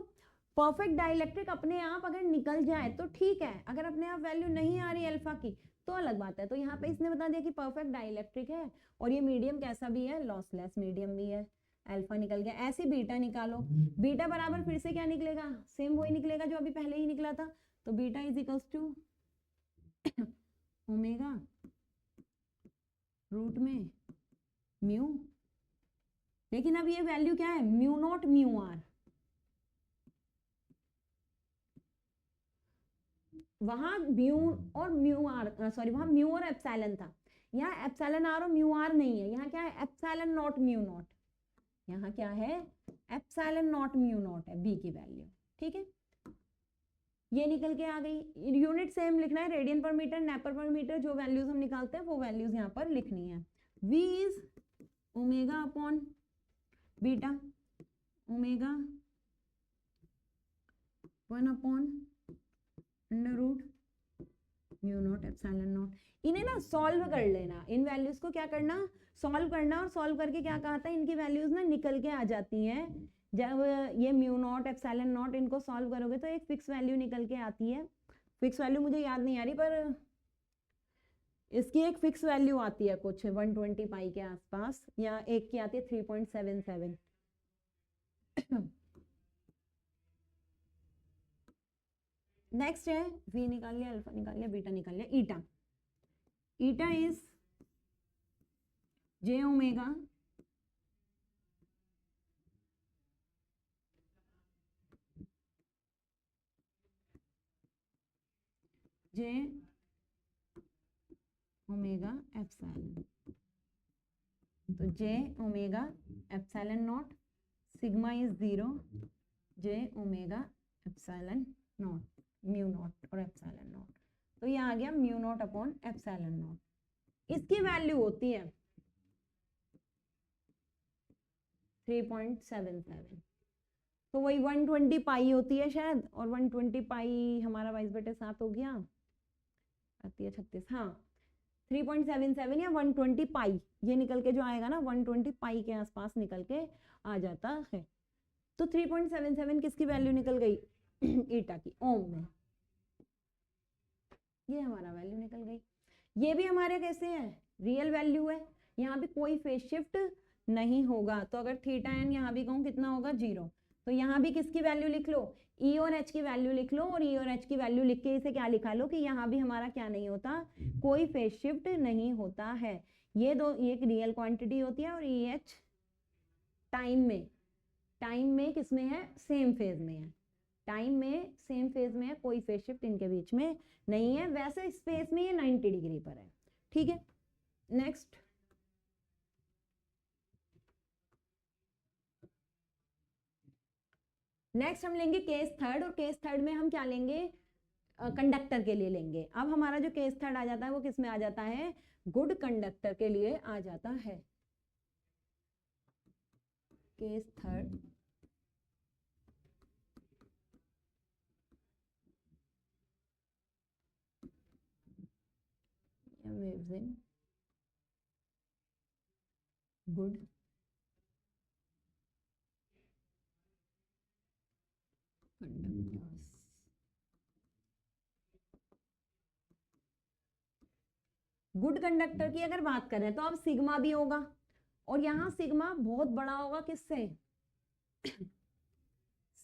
परफेक्ट डाइलेक्ट्रिक अपने आप अगर निकल जाए तो ठीक है, अगर अपने आप वैल्यू नहीं आ रही अल्फा की तो अलग बात है। तो यहाँ पे इसने बता दिया कि परफेक्ट डाइलेक्ट्रिक है, और ये मीडियम कैसा भी है, लॉसलेस मीडियम भी है। अल्फा निकल गया, ऐसे बीटा निकालो। बीटा बराबर फिर से क्या निकलेगा, सेम वही निकलेगा जो अभी पहले ही निकला था। तो beta is equals to omega root में म्यू, लेकिन अब ये वैल्यू क्या है, μ0 μR। वहां म्यू और μR, सॉरी वहां म्यू और एप्सिलॉन था, यहाँ एप्सिलॉन R और μR नहीं है, यहाँ क्या है, एप्सिलॉन नॉट μ0। यहाँ क्या है, एप्सिलॉन नॉट μ0 है बी की वैल्यू। ठीक है, ये निकल के आ गई। यूनिट सेम लिखना है, रेडियन पर मीटर, नेपर पर मीटर, जो वैल्यूज हम निकालते हैं वो वैल्यूज यहाँ पर लिखनी है। V is omega upon beta, omega 1 upon under root μ0 epsilon naught. इन्हें ना सॉल्व कर लेना, इन वैल्यूज को क्या करना, सॉल्व करना, और सॉल्व करके क्या कहा था, इनकी वैल्यूज ना निकल के आ जाती हैं। जब ये μ0 एप्सिलॉन नॉट इनको सॉल्व करोगे तो एक फिक्स वैल्यू निकल के आती है। फिक्स वैल्यू मुझे याद नहीं आ रही, पर इसकी एक फिक्स वैल्यू आती है कुछ 120 पाई के आसपास, या एक की आती है 3.77। नेक्स्ट है V निकाल लिया, अल्फा निकाल लिया, बीटा निकाल लिया, eta. Eta is j omega j omega epsilon. तो j omega epsilon naught, sigma is 0, j omega epsilon naught, mu naught और एप्सिलॉन नॉट। तो ये आ गया mu naught upon epsilon naught. इसकी वैल्यू होती है 3.77, तो वही 120 पाई होती है शायद, और 120 पाई हमारा 22/7 हो गया, आती है 36, हाँ 3.77 या 120 पाई, ये निकल के जो आएगा ना 120 पाई के आसपास निकल के आ जाता है। तो 3.77 किसकी वैल्यू निकल गई? ईटा की, ओम में, ये हमारा वैल्यू निकल गई। ये भी हमारे कैसे है? रियल वैल्यू है, यहाँ भी कोई फेज शिफ्ट नहीं होगा। तो अगर थीटा एन यहाँ भी कहूँ कितना होगा? 0। तो यहाँ भी किसकी वैल्यू लिख लो? ई और एच की वैल्यू लिख लो, और ई और एच की वैल्यू लिख के इसे क्या लिखा लो कि यहाँ भी हमारा क्या नहीं होता? कोई फेज शिफ्ट नहीं होता है। ये दो, ये एक रियल क्वांटिटी होती है, और ई एच टाइम में किसमें है? सेम फेज में है, टाइम में सेम फेज में है, कोई फेज शिफ्ट इनके बीच में नहीं है। वैसे स्पेस में ये 90 डिग्री पर है, ठीक है। नेक्स्ट हम लेंगे केस थर्ड, और केस थर्ड में हम क्या लेंगे? कंडक्टर के लिए लेंगे। अब हमारा जो केस थर्ड आ जाता है वो किस में आ जाता है? गुड कंडक्टर के लिए आ जाता है। Case third waves in good conductors। Good conductor की अगर बात करें तो अब सिग्मा भी होगा, और यहाँ सिग्मा बहुत बड़ा होगा किससे?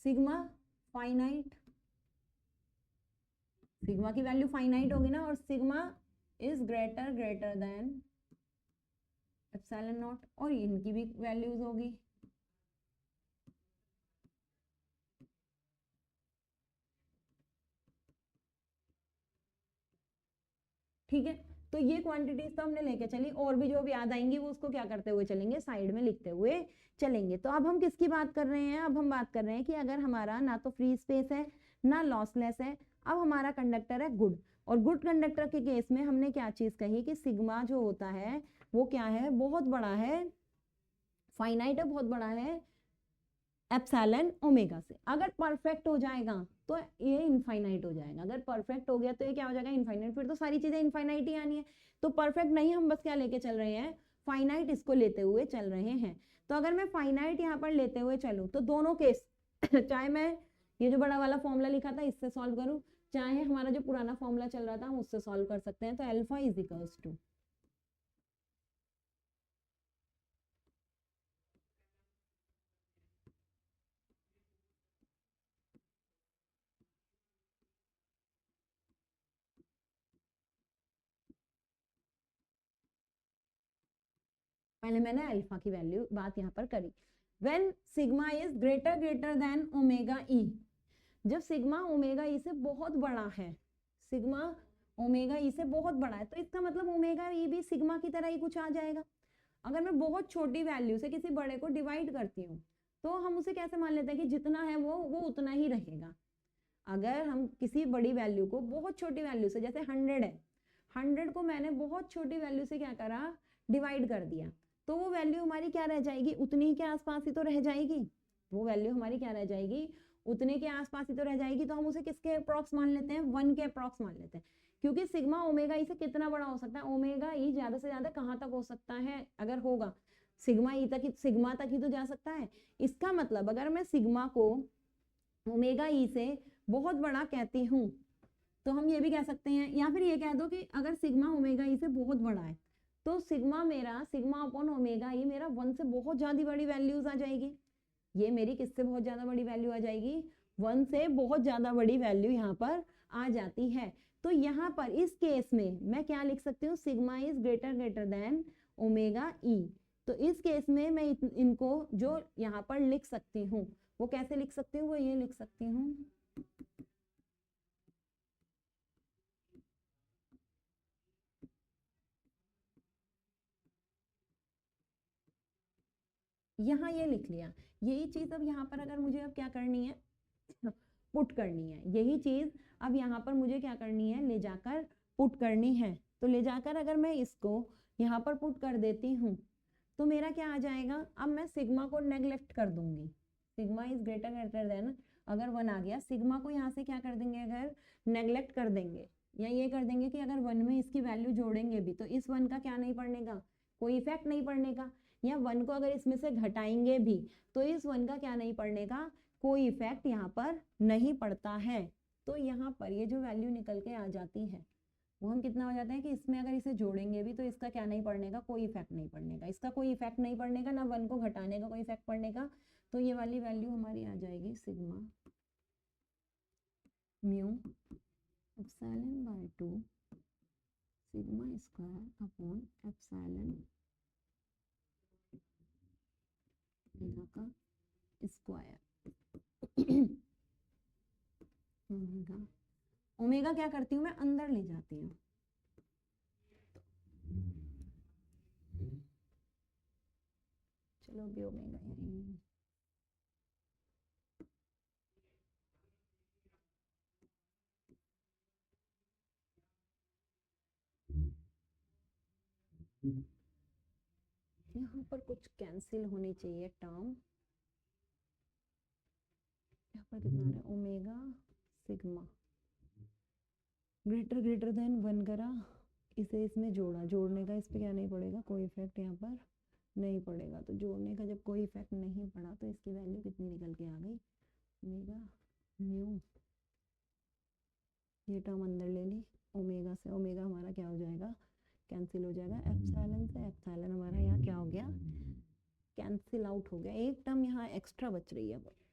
सिग्मा फाइनाइट, सिग्मा की वैल्यू फाइनाइट होगी ना, और sigma is greater then epsilon not, और इनकी भी वैल्यूज होगी। ठीक है, तो ये क्वांटिटीज तो हमने लेके चली, और भी जो भी याद आएंगी वो उसको क्या करते हुए चलेंगे? साइड में लिखते हुए चलेंगे। तो अब हम किसकी बात कर रहे हैं? अब हम बात कर रहे हैं कि अगर हमारा ना तो फ्री स्पेस है ना लॉसलेस है, अब हमारा कंडक्टर है गुड, और गुड कंडक्टर के केस में हमने क्या चीज कही कि सिग्मा जो होता है वो क्या है? बहुत बड़ा है, फाइनाइट है, बहुत बड़ा है एप्सिलॉन ओमेगा से। अगर परफेक्ट हो जाएगा तो ये इनफाइनाइट हो जाएगा, अगर परफेक्ट हो गया तो ये क्या हो जाएगा? इनफाइनाइट। फिर तो सारी चीजें इनफाइनाइट ही आनी है। तो परफेक्ट नहीं, हम बस क्या लेके चल रहे हैं? फाइनाइट इसको लेते हुए चल रहे हैं। तो अगर मैं फाइनाइट यहाँ पर लेते हुए चलूँ तो दोनों केस चाहे मैं ये जो बड़ा वाला फॉर्मूला लिखा था इससे सॉल्व करूँ, चाहे हमारा जो पुराना फॉर्मूला चल रहा था हम उससे सॉल्व कर सकते हैं। तो अल्फा इज इक्वल्स टू, पहले मैंने अल्फा की वैल्यू बात यहाँ पर करी। When sigma is greater than omega e, जब सिग्मा ओमेगा ई से बहुत बड़ा है, सिग्मा ओमेगा ई से बहुत बड़ा है, तो इसका मतलब ओमेगा ई भी सिग्मा की तरह ही कुछ आ जाएगा। अगर मैं बहुत छोटी वैल्यू से किसी बड़े को डिवाइड करती हूँ तो हम उसे कैसे मान लेते हैं कि जितना है वो उतना ही रहेगा। अगर हम किसी बड़ी वैल्यू को बहुत छोटी वैल्यू से, जैसे 100 है, 100 को मैंने बहुत छोटी वैल्यू से क्या करा? डिवाइड कर दिया, तो वो वैल्यू हमारी क्या रह जाएगी? उतनी के आसपास ही तो रह जाएगी। वो वैल्यू हमारी क्या रह जाएगी? उतने के आसपास ही तो रह जाएगी। तो हम उसे किसके अप्रॉक्स मान लेते हैं? 1 के अप्रॉक्स मान लेते हैं, क्योंकि सिग्मा ओमेगा ई से कितना बड़ा हो सकता है? ओमेगा ई ज्यादा से ज्यादा कहाँ तक हो सकता है? अगर होगा सिग्मा ई तक, सिग्मा तक ही तो जा सकता है। इसका मतलब अगर मैं सिग्मा को ओमेगा ई से बहुत बड़ा कहती हूँ तो हम ये भी कह सकते हैं, या फिर ये कह दो कि अगर सिग्मा ओमेगा ई से बहुत बड़ा है तो सिग्मा मेरा, सिग्मा अपॉन ओमेगा ई मेरा 1 से बहुत ज्यादा बड़ी वैल्यूज आ जाएगी। ये मेरी किससे बहुत ज्यादा बड़ी वैल्यू आ जाएगी? 1 से बहुत ज्यादा बड़ी वैल्यू यहाँ पर आ जाती है। तो यहाँ पर इस केस में मैं क्या लिख सकती हूँ? Sigma is greater than omega e. तो इस केस में मैं इनको जो यहाँ पर लिख सकती हूँ वो कैसे लिख सकती हूँ? वो ये लिख सकती हूँ, यहाँ ये लिख लिया। यही चीज अब यहाँ पर अगर मुझे अब क्या करनी है? पुट करनी है। यही चीज अब यहाँ पर मुझे क्या करनी है, ले जाकर पुट करनी है। तो ले जाकर अगर मैं इसको यहाँ पर पुट कर देती हूँ तो मेरा क्या आ जाएगा, अब मैं सिग्मा को नेग्लेक्ट कर दूंगी। सिग्मा इज ग्रेटर देन, अगर 1 आ गया, सिग्मा को यहाँ से क्या कर देंगे, अगर नेग्लेक्ट कर देंगे या ये कर देंगे कि अगर 1 में इसकी वैल्यू जोड़ेंगे भी तो इस 1 का क्या नहीं पड़ने का, कोई इफेक्ट नहीं पड़ने का, या 1 को अगर इसमें से घटाएंगे भी तो इस 1 का क्या नहीं पड़ने का, कोई इफेक्ट यहाँ पर नहीं पड़ता है। तो यहाँ पर ये जो वैल्यू निकल के आ जाती है वो हम कितना हो जाता है कि इसमें अगर इसे जोड़ेंगे भी तो इसका क्या नहीं पड़ने का, कोई इफेक्ट नहीं पड़ने का, इसका कोई इफेक्ट नहीं पड़ने का, ना 1 को घटाने का कोई इफेक्ट पड़ने का। तो ये वाली वैल्यू हमारी आ जाएगी sigma mu epsilon by 2 sigma square upon epsilon का स्क्वायर। ओमेगा क्या करती हूँ मैं, अंदर ले जाती हूँ। चलो भी ओमेगा यही, यहाँ पर कुछ कैंसिल होनी चाहिए टर्म। यहाँ पर कितना आ रहा है, ओमेगा सिग्मा ग्रेटर देन 1 करा, इसे इसमें जोड़ा, जोड़ने का इस पे क्या नहीं पड़ेगा, कोई इफेक्ट यहाँ पर नहीं पड़ेगा। तो जोड़ने का जब कोई इफेक्ट नहीं पड़ा तो इसकी वैल्यू कितनी निकल के आ गई, ओमेगा म्यू, ये टर्म अंदर ले ली, ओमेगा से ओमेगा हमारा क्या हो जाएगा, कैंसिल हो जाएगा, एप्सिलॉन से एप्सिलॉन हमारा यहाँ क्या हो गया, कैंसिल आउट हो गया, एक टर्म यहाँ एक्स्ट्रा बच रही है। चलो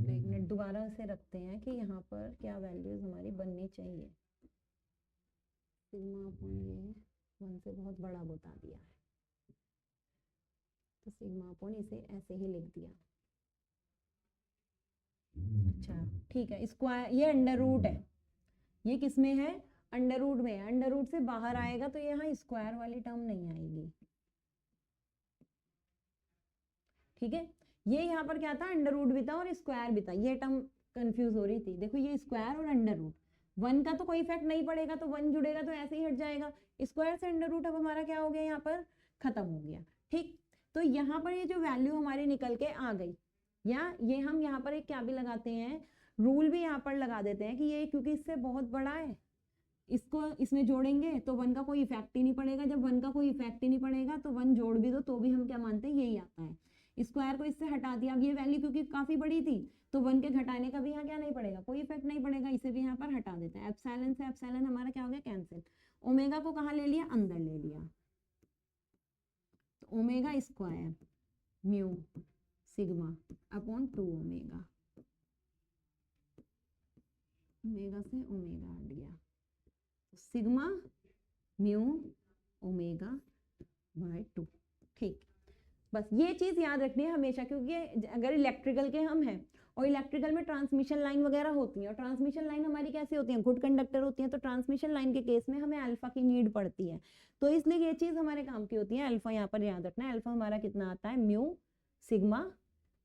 1 मिनट दोबारा से रखते हैं कि यहाँ पर क्या वैल्यूज हमारी बननी चाहिए। सिग्मा अपॉन ये 1 से बहुत बड़ा बता दिया है तो सिग्मा अपॉन इसे ऐसे ही लिख दिया। अच्छा ठीक है, स्क्वायर ये अंडर रूट है, ये किस में है, अंडर रूट में है, अंडर रूट से बाहर आएगा तो यहाँ स्क्वायर वाली टर्म नहीं आएगी। ठीक है, ये यहाँ पर क्या था, अंडर रूट भी था और स्क्वायर भी था, ये टर्म कंफ्यूज हो रही थी। देखो ये स्क्वायर और अंडर रूट, 1 का तो कोई इफेक्ट नहीं पड़ेगा तो 1 जुड़ेगा तो ऐसे ही हट जाएगा, स्क्वायर से अंडर रूट अब हमारा क्या हो गया, यहाँ पर खत्म हो गया। ठीक, तो यहाँ पर ये जो वैल्यू हमारी निकल के आ गई, या ये हम यहाँ पर एक क्या भी लगाते हैं, रूल भी यहाँ पर लगा देते हैं कि ये क्योंकि इससे बहुत बड़ा है, इसको इसमें जोड़ेंगे तो 1 का कोई इफेक्ट ही नहीं पड़ेगा, जब 1 का कोई इफेक्ट ही नहीं पड़ेगा तो 1 जोड़ भी दो तो भी हम क्या मानते हैं, यही आता है। स्क्वायर को इससे हटा दिया, अब ये वैल्यू क्योंकि काफी बड़ी थी तो 1 के घटाने का भी यहाँ क्या नहीं पड़ेगा, कोई इफेक्ट नहीं पड़ेगा, इसे भी यहाँ पर हटा देते हैं। एप्सिलॉन से एप्सिलॉन हमारा क्या हो गया, कैंसिल। ओमेगा को कहाँ ले लिया, अंदर ले लिया, तो omega square mu sigma upon 2 omega, omega से ओमेगा हट गया, सिग्मा म्यू ओमेगा बाय 2। ठीक, बस ये चीज याद रखनी है हमेशा, क्योंकि अगर इलेक्ट्रिकल के हम हैं और इलेक्ट्रिकल में ट्रांसमिशन लाइन वगैरह होती है और ट्रांसमिशन लाइन हमारी कैसी होती है, गुड कंडक्टर होती है, तो ट्रांसमिशन लाइन के केस में हमें अल्फा की नीड पड़ती है, तो इसलिए ये चीज हमारे काम की होती है। अल्फा यहाँ पर याद रखना है, अल्फा हमारा कितना आता है, म्यू सिग्मा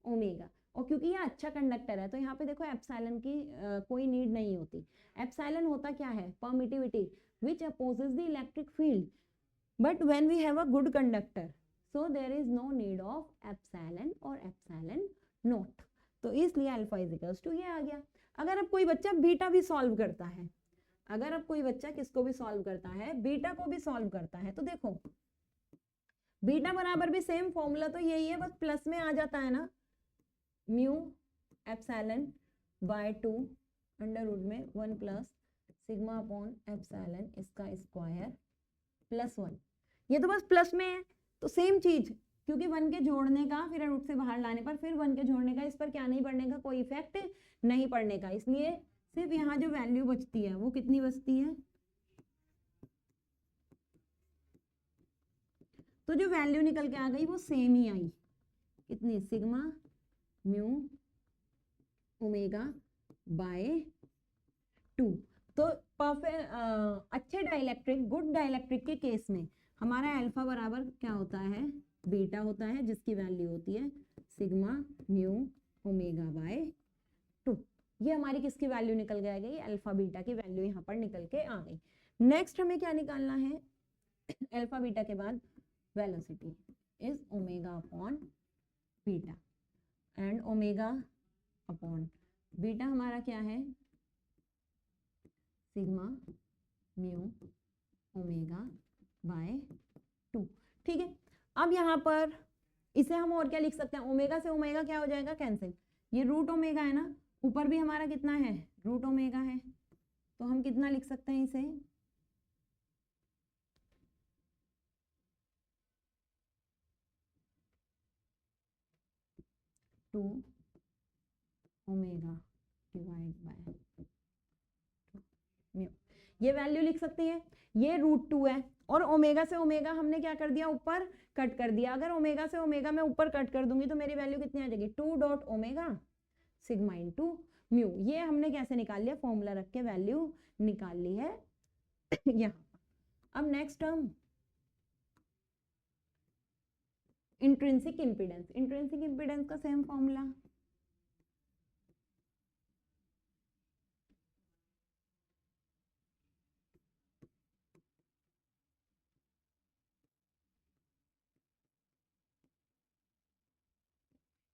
ओमेगा, और क्योंकि ये अच्छा कंडक्टर है तो यहाँ पे देखो एप्सिलॉन की कोई नीड नहीं होती। एप्सिलॉन होता क्या है, permittivity which opposes the electric field, but when we have a good conductor so there is no need of epsilon or epsilon naught, तो इसलिए अल्फा इज इक्वल्स टू ये आ गया। अगर अब कोई बच्चा बीटा भी सॉल्व करता है, अगर अब कोई बच्चा किसको भी सॉल्व करता है, बीटा को भी सॉल्व करता है, तो देखो बीटा बराबर भी सेम फॉर्मूला तो यही है, बस प्लस में आ जाता है ना, mu epsilon by 2 under root में 1 प्लस सिग्मा अपॉन एप्सिलॉन इसका स्क्वायर प्लस 1, ये तो बस प्लस में है तो सेम चीज, क्योंकि 1 के जोड़ने का फिर रूट से बाहर लाने पर फिर 1 के जोड़ने का इस पर क्या नहीं पड़ने का, कोई इफेक्ट नहीं पड़ने का, इसलिए सिर्फ यहाँ जो वैल्यू बचती है वो कितनी बचती है, तो जो वैल्यू निकल के आ गई वो सेम ही आई, कितनी, सिग्मा म्यू ओमेगा बाय 2। तो परफेक्ट अच्छे डाइलेक्ट्रिक, गुड डाइलेक्ट्रिक के केस में हमारा अल्फा बराबर क्या होता है, बीटा होता है, जिसकी वैल्यू होती है सिग्मा म्यू ओमेगा बाय 2। ये हमारी किसकी वैल्यू निकल के आ गई, अल्फा बीटा की वैल्यू यहाँ पर निकल के आ गई। नेक्स्ट हमें क्या निकालना है, अल्फा बीटा के बाद velocity is omega upon beta, and omega upon beta हमारा क्या है, सिग्मा म्यू ओमेगा बाय 2। ठीक है, अब यहाँ पर इसे हम और क्या लिख सकते हैं, ओमेगा से ओमेगा क्या हो जाएगा, कैंसिल। ये रूट ओमेगा है ना, ऊपर भी हमारा कितना है, रूट ओमेगा है, तो हम कितना लिख सकते हैं इसे, two omega divide by mu, ये वैल्यू लिख सकती है। ये √2 है, और ओमेगा से ओमेगा हमने क्या कर दिया, ऊपर कट कर दिया। अगर ओमेगा से ओमेगा मैं ऊपर कट कर दूंगी तो मेरी वैल्यू कितनी आ जाएगी, 2 dot omega sigma into mu. ये हमने कैसे निकाल लिया, फॉर्मूला रख के वैल्यू निकाल ली है यहाँ। अब next term intrinsic impedance, intrinsic impedance का सेम फॉर्मूला,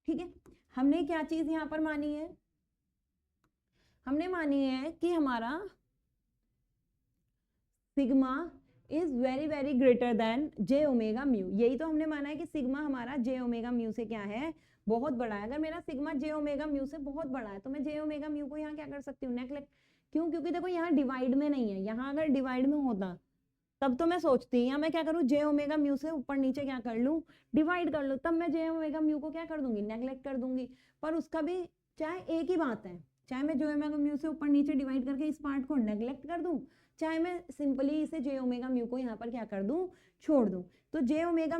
ठीक है। हमने क्या चीज यहाँ पर मानी है, हमने मानी है कि हमारा sigma is very very greater than J omega mu. यही तो हमने माना है कि सिग्मा हमारा जे ओमेगा म्यू से क्या है, बहुत बड़ा है। अगर मेरा सिग्मा जे ओमेगा म्यू से बहुत बड़ा है तो मैं जे ओमेगा म्यू को यहाँ क्या कर सकती हूँ, नेगलेक्ट। क्यों, क्योंकि देखो यहाँ डिवाइड में नहीं है, यहाँ अगर डिवाइड में होता तब तो मैं सोचती, या मैं क्या करूँ, जे ओमेगा म्यू से ऊपर नीचे क्या कर लूँ, डिवाइड कर लूँ, तब मैं जे ओमेगा म्यू को क्या कर दूंगी, नेगलेक्ट कर दूंगी। पर उसका भी चाहे एक ही बात है, चाहे मैं जे ओमेगा म्यू से ऊपर नीचे डिवाइड करके इस पार्ट को नेगलेक्ट कर दूं, चाहे मैं सिंपली इसे जे ओमेगा म्यू को यहाँ पर क्या कर दूं, छोड़ दूं। तो जे ओमेगा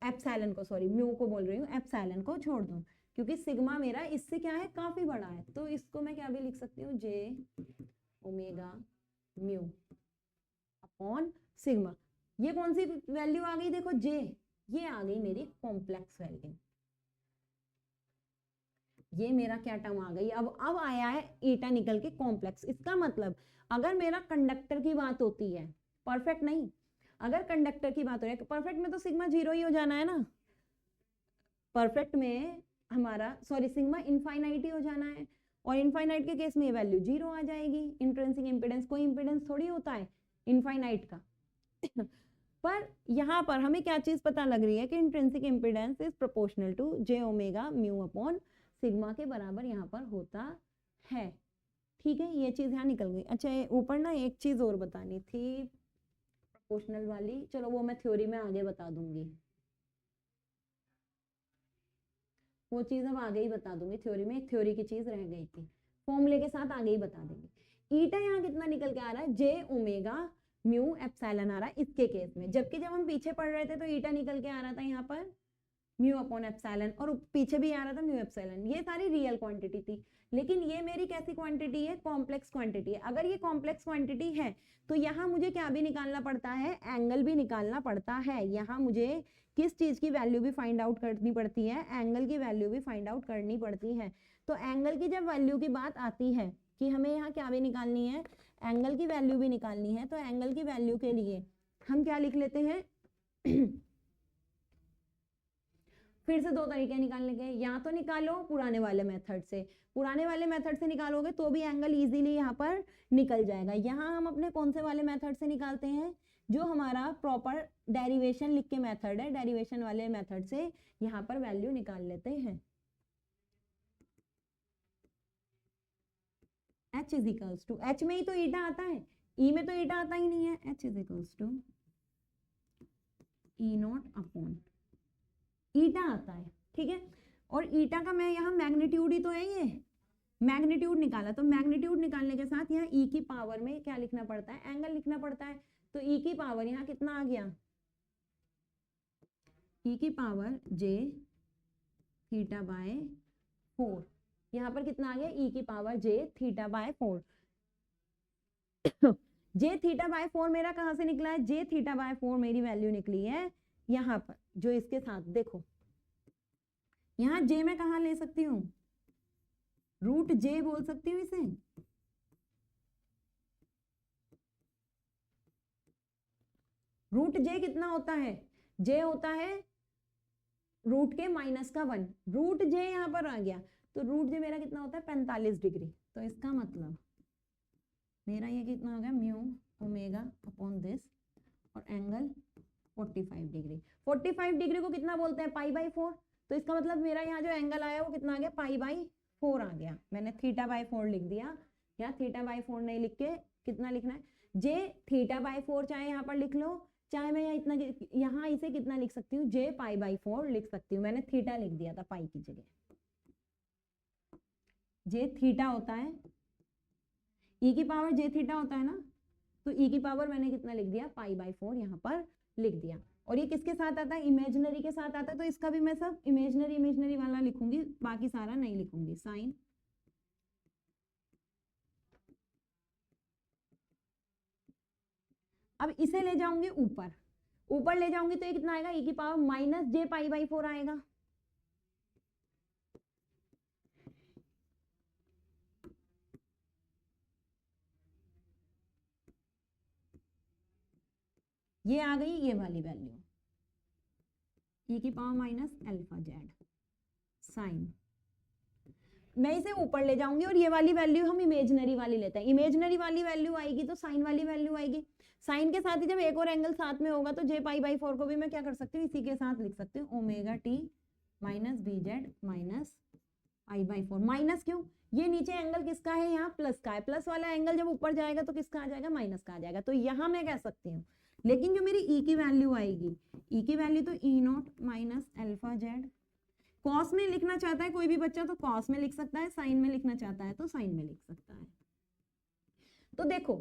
एप्सिलॉन को, सॉरी म्यू को बोल रही हूँ, एप्सिलॉन को छोड़ दूं, क्योंकि सिग्मा मेरा इससे क्या है, काफी बड़ा है। तो इसको मैं क्या भी लिख सकती हूँ, जे ओमेगा म्यू अपॉन सिग्मा। ये कौन सी वैल्यू आ गई, देखो जे, ये आ गई मेरी कॉम्प्लेक्स वैल्यू। ये मेरा क्या टर्म आ गई, अब आया है ईटा निकल के कॉम्प्लेक्स। इसका मतलब अगर मेरा कंडक्टर की बात होती है, परफेक्ट नहीं, अगर कंडक्टर की बात हो रही है, परफेक्ट में तो सिग्मा 0 ही हो जाना है ना, परफेक्ट में हमारा, सॉरी, सिग्मा इनफाइनाइट ही हो जाना है, और इनफाइनाइट के केस में ये वैल्यू 0 आ जाएगी। इंट्रिंसिक इंपीडेंस कोई इंपीडेंस थोड़ी होता है इनफाइनाइट का पर यहाँ पर हमें क्या चीज पता लग रही है कि intrinsic impedance is proportional to j omega mu upon sigma के बराबर यहाँ पर होता है। ठीक है, ये चीज यहाँ निकल गई। अच्छा, ऊपर ना एक चीज और बतानी थी प्रोपोर्शनल वाली, चलो वो मैं थ्योरी में आगे बता दूंगी, वो चीज अब आगे ही बता दूंगी थ्योरी में, एक थ्योरी की चीज रह गई थी, फॉर्मूले के साथ आगे ही बता देंगे। ईटा यहाँ कितना निकल के आ रहा है, जे ओमेगा म्यू एप्सिलॉन आ रहा है इसके केस में, जबकि जब हम पीछे पढ़ रहे थे तो ईटा निकल के आ रहा था यहाँ पर म्यू अपॉन एप्सिलॉन, और पीछे भी आ रहा था म्यू एप्सिलॉन। ये सारी रियल क्वांटिटी थी, लेकिन ये मेरी कैसी क्वांटिटी है, कॉम्प्लेक्स क्वांटिटी है। अगर ये कॉम्प्लेक्स क्वांटिटी है तो यहाँ मुझे क्या भी निकालना पड़ता है, एंगल भी निकालना पड़ता है। यहाँ मुझे किस चीज की वैल्यू भी फाइंड आउट करनी पड़ती है, एंगल की वैल्यू भी फाइंड आउट करनी पड़ती है। तो एंगल की जब वैल्यू की बात आती है कि हमें यहाँ क्या भी निकालनी है, एंगल की वैल्यू भी निकालनी है, तो एंगल की वैल्यू के लिए हम क्या लिख लेते हैं फिर से दो तरीके निकालने के, या तो निकालो पुराने वाले मेथड से, पुराने वाले मेथड से निकालोगे तो भी एंगल इजीली यहाँ पर निकल जाएगा। यहाँ हम अपने कौन से वाले मेथड से निकालते हैं, जो हमारा प्रॉपर डेरिवेशन लिख के मेथड है, डेरिवेशन वाले मेथड से यहाँ पर वैल्यू निकाल लेते हैं। h is equals to, h में ही तो ईटा आता है, ई में तो ईटा आता ही नहीं है, h is equals to e naught upon eta आता है। ठीक है, और ईटा का मैं यहाँ मैग्नीट्यूड ही तो है, ये मैग्नीट्यूड निकाला, तो मैग्नीट्यूड निकालने के साथ यहाँ ई की पावर में क्या लिखना पड़ता है, एंगल लिखना पड़ता है। तो ई की पावर यहाँ कितना आ गया, ई की पावर जे थीटा बाय 4, यहाँ पर कितना आ गया e की power j theta by 4। j theta by 4 मेरा कहाँ से निकला है, j थीटा बाय 4 मेरी वैल्यू निकली है यहाँ पर, जो इसके साथ देखो यहाँ j मैं कहाँ ले सकती हूँ, रूट j बोल सकती हूँ इसे। रूट j कितना होता है, j होता है रूट के माइनस का 1, रूट j यहाँ पर आ गया तो रूट j मेरा कितना होता है 45 डिग्री। तो इसका मतलब मेरा ये कितना हो गया म्यू ओमेगा अपॉन दिस और एंगल 45 डिग्री। 45 डिग्री को कितना बोलते हैं पाई बाई 4। तो इसका मतलब मेरा यहाँ जो एंगल आया वो कितना आ गया पाई बाई 4 आ गया। मैंने थीटा बाई 4 लिख दिया, या थीटा बाई 4 नहीं लिख के कितना लिखना है, जे थीटा बाई 4 चाहे यहाँ पर लिख लो, चाहे मैं इतना यहाँ इसे कितना लिख सकती हूँ जे पाई बाई 4 लिख सकती हूँ। मैंने थीटा लिख दिया था पाई की जगह, जे थीटा होता है e की पावर जे थीटा होता है ना, तो e की पावर मैंने कितना लिख दिया पाई बाई 4 यहाँ पर लिख दिया। और ये किसके साथ आता है, इमेजिनरी के साथ आता है, तो इसका भी मैं सब इमेजिनरी इमेजिनरी वाला लिखूंगी, बाकी सारा नहीं लिखूंगी। साइन अब इसे ले जाऊंगी ऊपर, ऊपर ले जाऊंगी तो ये कितना आएगा e की power minus j pi by 4 आएगा। ये आ गई ये वाली वैल्यू e की power minus alpha z sine. मैं इसे ऊपर ले जाऊंगी और ये वाली वैल्यू हम इमेजिनरी वाली लेते हैं, इमेजिनरी वाली वैल्यू आएगी तो साइन वाली वैल्यू आएगी। साइन के साथ ही जब एक और एंगल साथ में होगा तो जे पाई बाई 4 को भी मैं क्या कर सकती हूँ इसी के साथ लिख सकती हूँ omega t minus b z minus pi by 4। Minus क्यों, ये नीचे एंगल किसका है यहाँ प्लस का है, प्लस वाला एंगल जब ऊपर जाएगा तो किसका आ जाएगा माइनस का आ जाएगा। तो यहाँ मैं कह सकती हूँ, लेकिन जो मेरी e की वैल्यू आएगी, e की वैल्यू तो e naught minus alpha z, cos में लिखना चाहता है कोई भी बच्चा तो कॉस में लिख सकता है, साइन में लिखना चाहता है तो साइन में लिख सकता है। तो देखो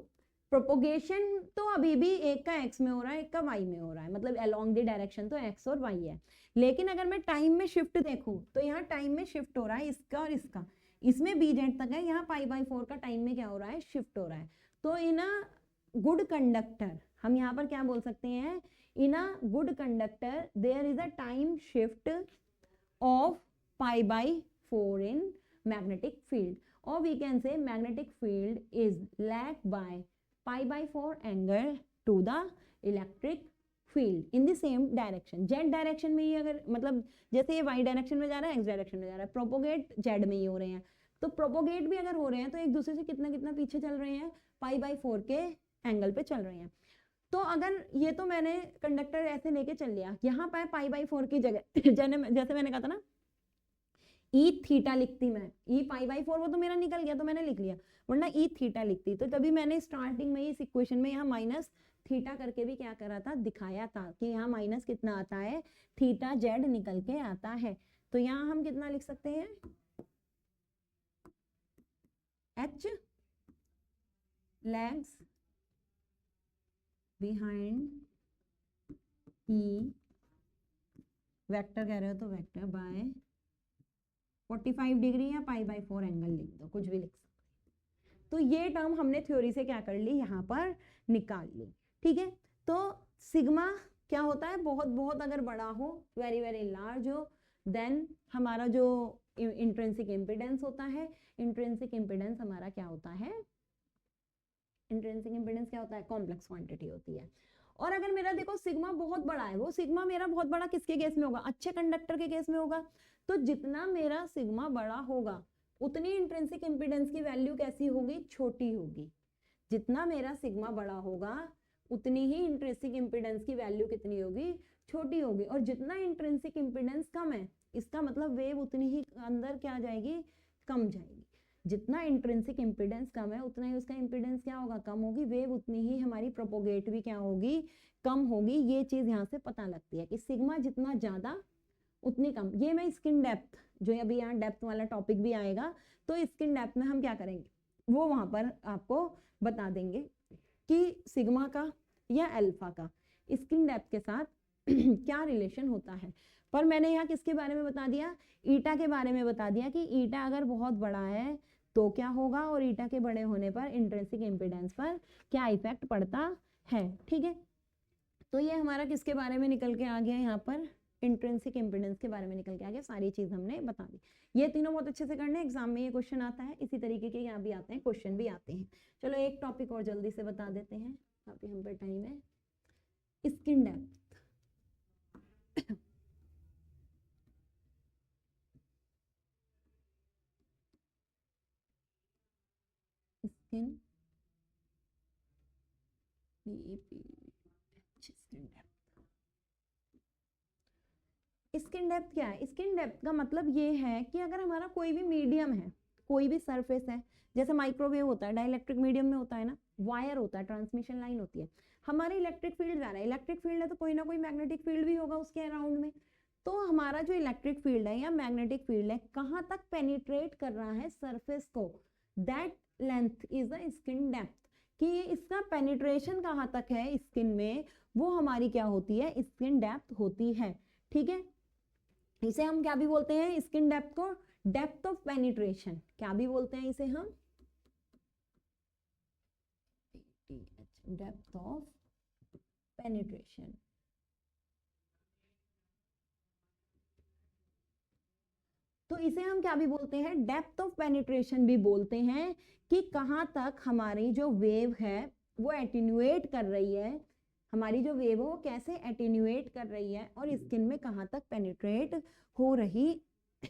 प्रोपोगेशन तो अभी भी एक का x में हो रहा है एक का y में हो रहा है, मतलब अलोंग द डायरेक्शन तो x और y है। लेकिन अगर मैं टाइम में शिफ्ट देखूं तो यहाँ टाइम में शिफ्ट हो रहा है इसका और इसका, इसमें bz तक है, यहाँ पाई बाई 4 का टाइम में क्या हो रहा है शिफ्ट हो रहा है। तो इन अ गुड कंडक्टर हम यहाँ पर क्या बोल सकते हैं, in a good conductor there is a time shift of pi by 4 in magnetic field, or we can say magnetic field is lagged by pi by 4 angle to the electric field in the same direction। z direction में ही अगर मतलब जैसे ये y direction में जा रहा है x direction में जा रहा है, प्रोपोगेट z में ही हो रहे हैं, तो प्रोपोगेट भी अगर हो रहे हैं तो एक दूसरे से कितना कितना पीछे चल रहे हैं पाई बाई 4 के एंगल पे चल रहे हैं। तो अगर ये तो मैंने कंडक्टर ऐसे लेके चल लिया, यहाँ पर पाई बाई 4 की जगह जैसे मैंने कहा था ना ई थीटा लिखती मैं, ई पाई बाई 4 वो तो मेरा निकल गया तो मैंने लिख लिया, वरना ई थीटा लिखती तो तभी मैंने स्टार्टिंग में इस इक्वेशन में यहाँ माइनस थीटा करके भी क्या करा था दिखाया था कि यहाँ माइनस कितना आता है थीटा जेड निकल के आता है। तो यहाँ हम कितना लिख सकते हैं h lags behind e vector कह रहे हो तो वेक्टर बाय 45 डिग्री या पाई बाई 4 एंगल लिख दो, कुछ भी लिख सकते। तो ये टर्म हमने थ्योरी से क्या कर ली यहाँ पर निकाल ली, ठीक है। तो सिग्मा क्या होता है, बहुत बहुत अगर बड़ा हो, वेरी वेरी लार्ज हो, देन हमारा जो इंट्रिंसिक इम्पिडेंस होता है, इंट्रिंसिक इम्पिडेंस हमारा क्या होता है, इंट्रिंसिक इम्पिडेंस क्या होता है कॉम्प्लेक्स क्वांटिटी होती है। और अगर मेरा देखो सिग्मा बहुत बड़ा है, वो सिग्मा मेरा बहुत बड़ा किसके केस में होगा, अच्छे कंडक्टर के केस में होगा। तो जितना मेरा सिग्मा बड़ा होगा उतनी इंट्रिंसिक इम्पिडेंस की वैल्यू कैसी होगी, छोटी होगी। जितना मेरा सिग्मा बड़ा होगा उतनी ही इंट्रिंसिक इम्पिडेंस की वैल्यू कितनी होगी, छोटी होगी। और जितना इंट्रिंसिक इम्पिडेंस कम है इसका मतलब वेव उतनी ही अंदर क्या जाएगी, कम जाएगी। जितना इंट्रिंसिक इम्पिडेंस कम है उतना ही उसका इम्पिडेंस क्या होगा, कम होगी, वेव उतनी ही हमारी प्रोपोगेट भी क्या होगी, कम होगी। ये चीज यहाँ से पता लगती है कि सिग्मा जितना ज्यादा उतनी कम। ये मैं स्किन डेप्थ, जो अभी यहाँ डेप्थ वाला टॉपिक भी आएगा तो स्किन डेप्थ में हम क्या करेंगे वो वहां पर आपको बता देंगे कि सिग्मा का या अल्फा का स्किन डेप्थ के साथ क्या रिलेशन होता है। पर मैंने यहाँ किसके बारे में बता दिया, ईटा के बारे में बता दिया कि ईटा अगर बहुत बड़ा है तो क्या होगा, और ईटा के बड़े होने पर इंट्रिंसिक इम्पीडेंस पर क्या इफेक्ट पड़ता है। ठीक है, तो ये हमारा किसके बारे में निकल के आ गया, यहाँ पर इंट्रिंसिक इम्पीडेंस के बारे में निकल के आ गया। सारी चीज हमने बता दी। ये तीनों बहुत अच्छे से करने, एग्जाम में ये क्वेश्चन आता है, इसी तरीके के यहाँ भी आते हैं, क्वेश्चन भी आते हैं। चलो एक टॉपिक और जल्दी से बता देते हैं, काफी हम पर टाइम है। Skin depth, skin skin depth क्या है। स्किन डेप्थ का मतलब ये है कि अगर हमारा कोई भी मीडियम है, कोई भी सरफेस है, जैसे माइक्रोवेव होता है, डाइलेक्ट्रिक मीडियम में होता है ना, वायर होता है, ट्रांसमिशन लाइन होती है, हमारे इलेक्ट्रिक फील्ड जा रहा है, इलेक्ट्रिक फील्ड है तो कोई ना कोई मैग्नेटिक फील्ड भी होगा उसके अराउंड में। तो हमारा जो इलेक्ट्रिक फील्ड है या मैग्नेटिक फील्ड है कहाँ तक पेनिट्रेट कर रहा है सरफेस को, that length is the skin depth, कि इसका पेनिट्रेशन कहाँ तक है स्किन में, वो हमारी क्या होती है, स्किन डेप्थ होती है। ठीक है, इसे हम क्या भी बोलते हैं, स्किन डेप्थ को डेप्थ ऑफ पेनिट्रेशन क्या भी बोलते हैं इसे हम, डेप्थ ऑफ पेनिट्रेशन। तो इसे हम क्या भी बोलते हैं, डेप्थ ऑफ पेनिट्रेशन भी बोलते हैं, कि कहां तक हमारी जो वेव है वो एटेन्यूएट कर रही है, हमारी जो वेव है वो कैसे एटेन्यूएट कर रही है और स्किन में कहां तक पेनिट्रेट हो रही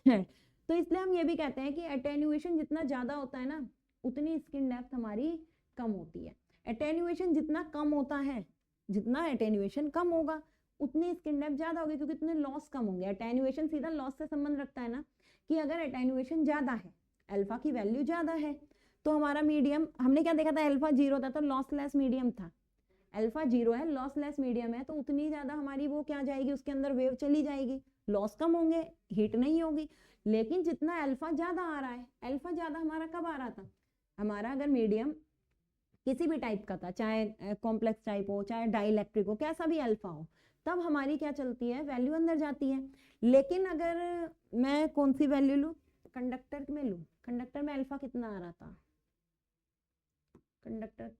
है। तो इसलिए हम ये भी कहते हैं कि एटेन्यूएशन जितना ज्यादा होता है ना उतनी स्किन डेप्थ हमारी कम होती है। एटेन्यूएशन जितना कम होता है, जितना एटेन्यूएशन कम होगा उतनी स्किन डेप्थ ज्यादा होगी, क्योंकि इतने लॉस कम होंगे। एटेन्यूएशन सीधा लॉस से संबंध रखता है ना, कि अगर एटेन्यूएशन ज्यादा है, अल्फा की वैल्यू ज्यादा है, तो हमारा मीडियम, हमने क्या देखा था, अल्फा 0 था तो लॉसलेस मीडियम था, अल्फा 0 है, लॉसलेस मीडियम है, तो उतनी ज्यादा हमारी वो क्या जाएगी, उसके अंदर वेव चली जाएगी, लॉस कम होंगे, हीट नहीं होगी। लेकिन जितना अल्फा ज्यादा आ रहा है, अल्फा ज्यादा हमारा कब आ रहा था, हमारा अगर मीडियम किसी भी टाइप का था, चाहे कॉम्प्लेक्स टाइप हो, चाहे डाइलेक्ट्रिक हो, कैसा भी अल्फा हो, तब हमारी क्या चलती है, वैल्यू अंदर जाती है। लेकिन अगर मैं कौन सी वैल्यू लूं, कंडक्टर में लूं, कंडक्टर में अल्फा कितना आ रहा था, कंडक्टर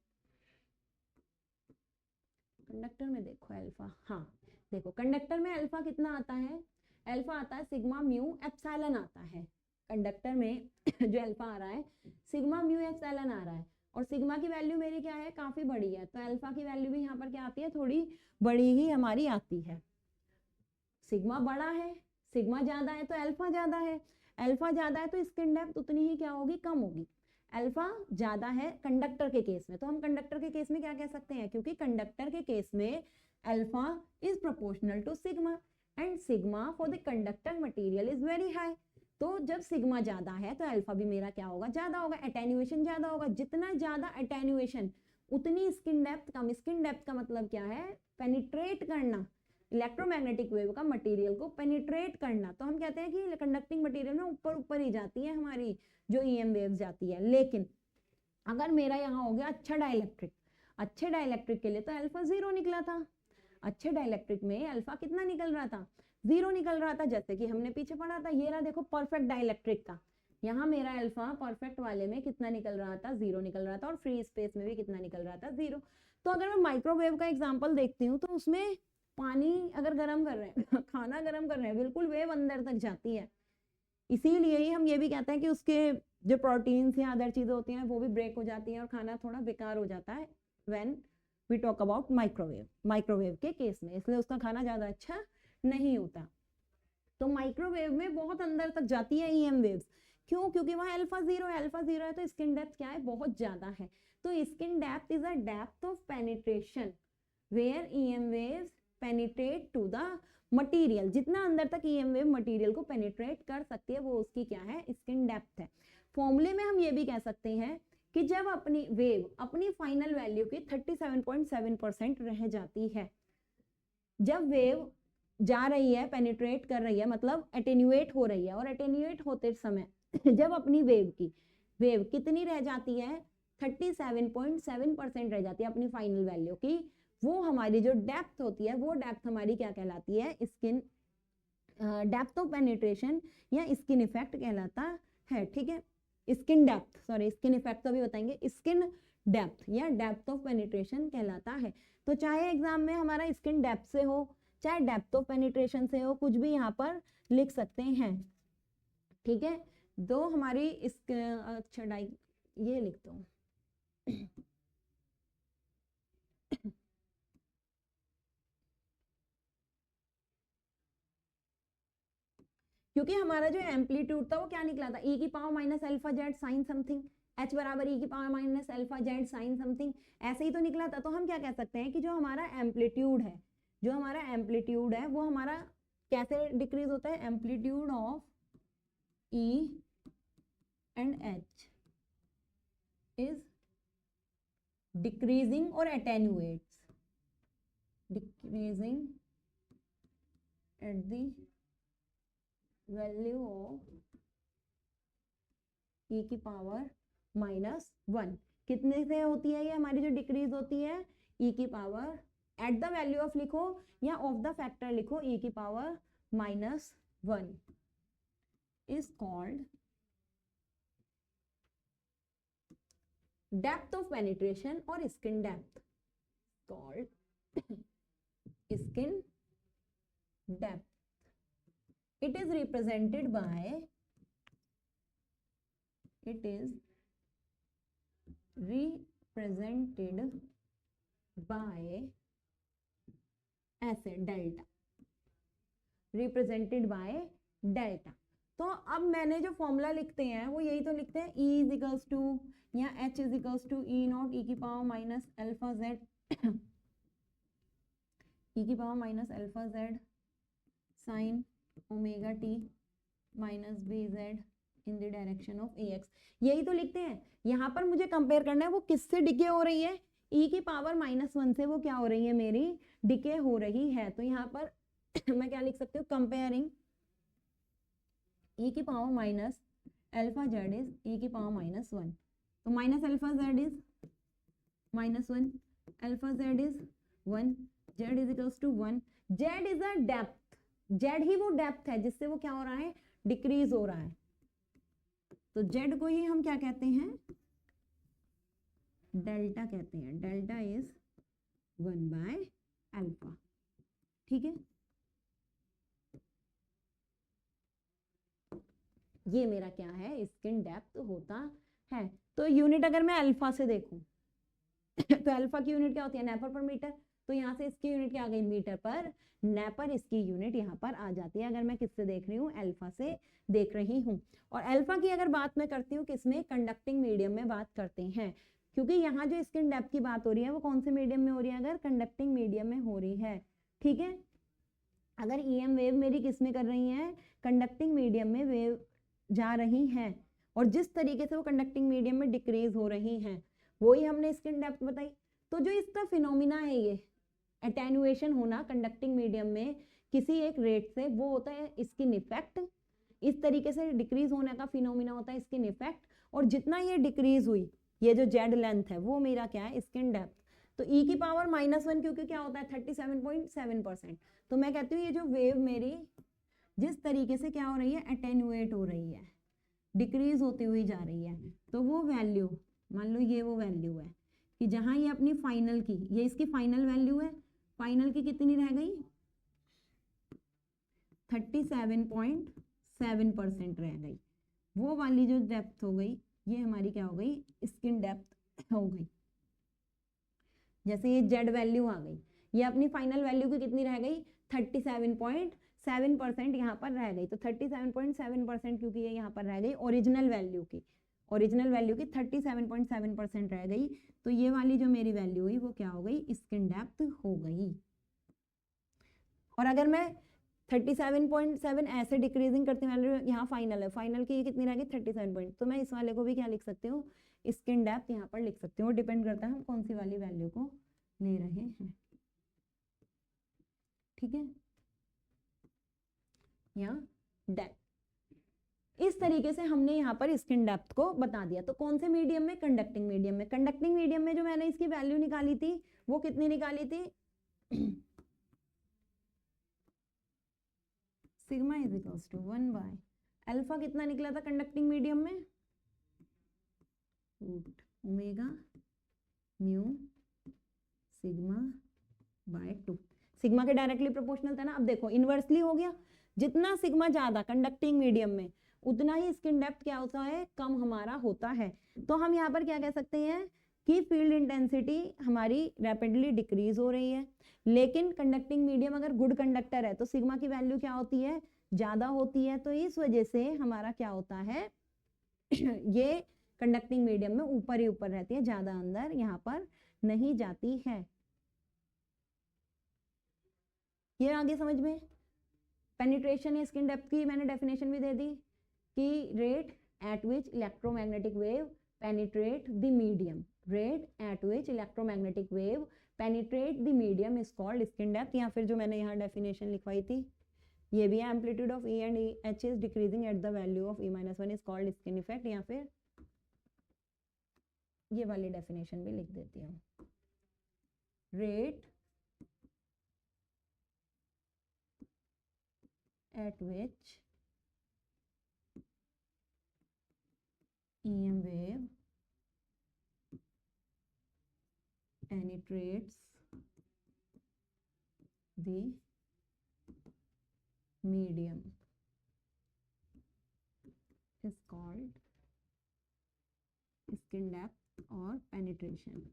में देखो अल्फा, हाँ देखो कंडक्टर में अल्फा कितना आता है, अल्फा आता है सिग्मा म्यू एप्सिलॉन आता है। कंडक्टर में जो अल्फा आ रहा है सिग्मा म्यू एप्सिलॉन आ रहा है, और सिग्मा की वैल्यू मेरी क्या है, काफी बड़ी है, तो अल्फा की वैल्यू भी यहाँ पर क्या आती है, थोड़ी बड़ी ही हमारी आती है। सिग्मा बड़ा है, सिग्मा ज्यादा है तो अल्फा ज्यादा है, अल्फा ज्यादा है तो स्किन डेप्थ उतनी ही क्या होगी, कम होगी। अल्फा ज्यादा है कंडक्टर के केस में, तो हम कंडक्टर के केस में क्या कह सकते हैं, क्योंकि कंडक्टर के केस में alpha is proportional to sigma and sigma for the conductor material is very high. तो जब सिग्मा ज्यादा है तो अल्फा भी मेरा क्या होगा, ज्यादा होगा, एटेन्यूएशन ज्यादा होगा। जितना ज्यादा एटेन्यूएशन उतनी स्किन डेप्थ कम। स्किन डेप्थ का मतलब क्या है, पेनिट्रेट करना, इलेक्ट्रोमैग्नेटिक वेव का मटेरियल को पेनिट्रेट करना। तो हम कहते हैं कि कंडक्टिंग मटेरियल में ऊपर ऊपर ही जाती है हमारी जो ईएम वेव्स जाती है। लेकिन अगर मेरा यहाँ हो गया अच्छा डाइलेक्ट्रिक, अच्छे डाइलेक्ट्रिक के लिए तो अल्फा 0 निकला था, अच्छे डाइलेक्ट्रिक में अल्फा कितना निकल रहा था, 0 निकल रहा था, जैसे कि हमने पीछे पढ़ा था। ये रहा देखो परफेक्ट डाइलेक्ट्रिक का, यहाँ मेरा अल्फा परफेक्ट वाले में कितना निकल रहा था, 0 निकल रहा था, और फ्री स्पेस में भी कितना निकल रहा था, 0। तो अगर मैं माइक्रोवेव का एग्जाम्पल देखती हूँ तो उसमें पानी अगर गर्म कर रहे हैं खाना गर्म कर रहे हैं, बिल्कुल वेव अंदर तक जाती है। इसीलिए ही हम ये भी कहते हैं कि उसके जो प्रोटीन्स या अदर चीजें होती हैं वो भी ब्रेक हो जाती हैं और खाना थोड़ा बेकार हो जाता है when we talk about microwave के केस में, इसलिए उसका खाना ज्यादा अच्छा नहीं होता। तो माइक्रोवेव में बहुत अंदर तक जाती है ईएम वेव्स, क्यों, क्योंकि वहां अल्फा 0 है, अल्फा 0 है तो स्किन डेप्थ क्या है, बहुत ज्यादा है। तो skin depth is a depth of penetration where EM waves penetrate to the material. जितना अंदर तक ईएम वेव मटेरियल को पेनिट्रेट कर सकती है वो उसकी क्या है, स्किन डेप्थ है। फॉर्मूले में हम ये भी कह सकते हैं कि जब अपनी वेव अपनी फाइनल वैल्यू की 37.7% रह जाती है, जब वेव जा रही है, पेनिट्रेट कर रही है, मतलब एटेन्यूएट हो रही है, और एटेन्यूएट होते समय जब अपनी वेव कितनी रह जाती है, 37.7% रह जाती है अपनी फाइनल वैल्यू की, वो हमारी जो डेप्थ होती है वो डेप्थ हमारी क्या कहलाती है, स्किन डेप्थ ऑफ पेनिट्रेशन या स्किन इफेक्ट कहलाता है। ठीक है, skin depth, sorry skin effect तो भी बताएंगे, स्किन डेप्थ या डेप्थ ऑफ पेनिट्रेशन कहलाता है। तो चाहे एग्जाम में हमारा स्किन डेप्थ से हो चाहे डेप्थ ऑफ पेनिट्रेशन से हो, कुछ भी यहाँ पर लिख सकते हैं। ठीक है, दो हमारी अच्छा ये लिखता हूँ क्योंकि हमारा जो एम्पलीट्यूड था वो क्या निकला था, e की power minus alpha z sine something, h बराबर e की power minus alpha z sine something, ऐसे ही तो निकला था। तो हम क्या कह सकते हैं कि जो हमारा एम्पलीट्यूड है, जो हमारा एम्पलीट्यूड है वो हमारा कैसे डिक्रीज होता है, amplitude of e and h is decreasing और attenuates, decreasing at the value of e की पावर माइनस 1। कितने से होती है ये हमारी जो डिक्रीज होती है, e की power at the value of लिखो या ऑफ द फैक्टर लिखो, e की power minus 1 is called depth of penetration और skin depth, called skin depth. It is represented by ऐसे डेल्टा, रिप्रेजेंटेड बाय डेल्टा। तो अब मैंने जो फॉर्मूला लिखते हैं वो यही तो लिखते हैं, E इज इक्वल्स टू या H is equals to E naught e की power minus alpha z, e की power minus alpha z sine omega t minus b z in the direction of a x, यही तो लिखते हैं। यहाँ पर मुझे कंपेयर करना है वो किससे डिके हो रही है, e की पावर माइनस 1 से वो क्या हो रही है, मेरी डिके हो रही है। तो यहाँ पर मैं क्या लिख सकती हूँ, कंपेयरिंग e की power minus alpha z is e की पावर माइनस 1, तो minus alpha z is minus 1, alpha z is 1, z is equals to 1, z is a depth, z ही वो डेप्थ है जिससे वो क्या हो रहा है, डिक्रीज हो रहा है। तो जेड को ही हम क्या कहते हैं, डेल्टा कहते हैं, डेल्टा इज 1 बाय अल्फा। ठीक है, ये मेरा क्या है, स्किन डेप्थ होता है। तो यूनिट अगर मैं अल्फा से देखूं तो अल्फा की यूनिट क्या होती है, नेपर पर मीटर, तो यहाँ से इसकी यूनिट क्या आ गई, मीटर पर नेपर, इसकी यूनिट यहाँ पर आ जाती है अगर मैं किससे देख रही हूँ, अल्फा से देख रही हूँ। और अल्फा की अगर बात मैं करती हूँ किसमें, कंडक्टिंग मीडियम में बात करते हैं, क्योंकि यहाँ जो स्किन डेप्थ की बात हो रही है वो कौन से मीडियम में हो रही है, अगर कंडक्टिंग मीडियम में हो रही है। ठीक है, अगर ईएम वेव मेरी किसमें कर रही है, कंडक्टिंग मीडियम में वेव जा रही है, और जिस तरीके से वो कंडक्टिंग मीडियम में डिक्रीज हो रही है वही हमने स्किन डेप्थ बताई। तो जो इसका फिनोमिना है ये एटेन्युएशन होना कंडक्टिंग मीडियम में किसी एक रेट से, वो होता है स्किन इफेक्ट। इस तरीके से डिक्रीज होने का फिनोमिना होता है स्किन इफेक्ट, और जितना ये डिक्रीज हुई, ये जो जेड लेंथ है वो मेरा क्या है, स्किन डेप्थ। तो e की पावर माइनस 1 क्योंकि क्या होता है 37.7%, तो मैं कहती हूँ ये जो वेव मेरी जिस तरीके से क्या हो रही है, एटेन्युएट हो रही है, डिक्रीज होती हुई जा रही है, तो वो वैल्यू, मान लो ये वो वैल्यू है कि जहां ये अपनी फाइनल की, ये इसकी फाइनल वैल्यू है, फाइनल की कितनी रह गई, 37.7% रह गई, वो वाली जो डेप्थ हो गई ये हमारी क्या हो गई, स्किन डेप्थ हो गई। जैसे ये जेड वैल्यू आ गई, ये अपनी फाइनल वैल्यू की कितनी रह गई, 37.7% यहाँ पर रह गई। तो 37.7% क्योंकि ये यहाँ पर रह गई ओरिजिनल वैल्यू की, ओरिजिनल वैल्यू की 37.7% रह गई, तो ये वाली जो मेरी वैल्यू हुई वो क्या हो गई, स्किन डेप्थ हो गई। और अगर मैं 37.7 ऐसे डिक्रीजिंग करती हूँ, यहाँ फाइनल है, फाइनल की कितनी रह गई 37 तो मैं इस वाले को भी क्या लिख सकती हूँ, स्किन डेप्थ यहाँ पर लिख सकती हूँ। डिपेंड करता है हम कौन सी वाली वैल्यू को ले रहे हैं। ठीक है, यहाँ डेप्थ इस तरीके से हमने यहाँ पर स्किन डेप्थ को बता दिया। तो कौन से मीडियम में, कंडक्टिंग मीडियम में। कंडक्टिंग मीडियम में जो मैंने इसकी वैल्यू निकाली थी वो कितनी निकाली थी, sigma is equals to 1 by alpha कितना निकला था कंडक्टिंग मीडियम में, root omega mu sigma by 2, sigma के डायरेक्टली प्रोपोर्शनल था ना। अब देखो इनवर्सली हो गया, जितना सिग्मा ज्यादा कंडक्टिंग मीडियम में उतना ही स्किन डेप्थ क्या होता है, कम हमारा होता है। तो हम यहाँ पर क्या कह सकते हैं कि फील्ड इंटेंसिटी हमारी रैपिडली डिक्रीज हो रही है, लेकिन कंडक्टिंग मीडियम अगर गुड कंडक्टर है तो सिग्मा की वैल्यू क्या होती है, ज्यादा होती है। तो इस वजह से हमारा क्या होता है ये कंडक्टिंग मीडियम में ऊपर ही ऊपर रहती है, ज्यादा अंदर यहाँ पर नहीं जाती है। ये आगे समझ में। पेनिट्रेशन या स्किन डेप्थ की मैंने डेफिनेशन भी दे दी कि rate at which electromagnetic wave penetrate the medium, rate at which electromagnetic wave penetrate the medium is called skin depth. या फिर जो मैंने यहाँ डेफिनेशन लिखवाई थी ये भी है, amplitude of E and H is decreasing at the value of E-1 is called skin effect. या फिर ये वाली डेफिनेशन भी लिख देती हूँ, rate at which EM wave penetrates the medium is called skin depth or penetration।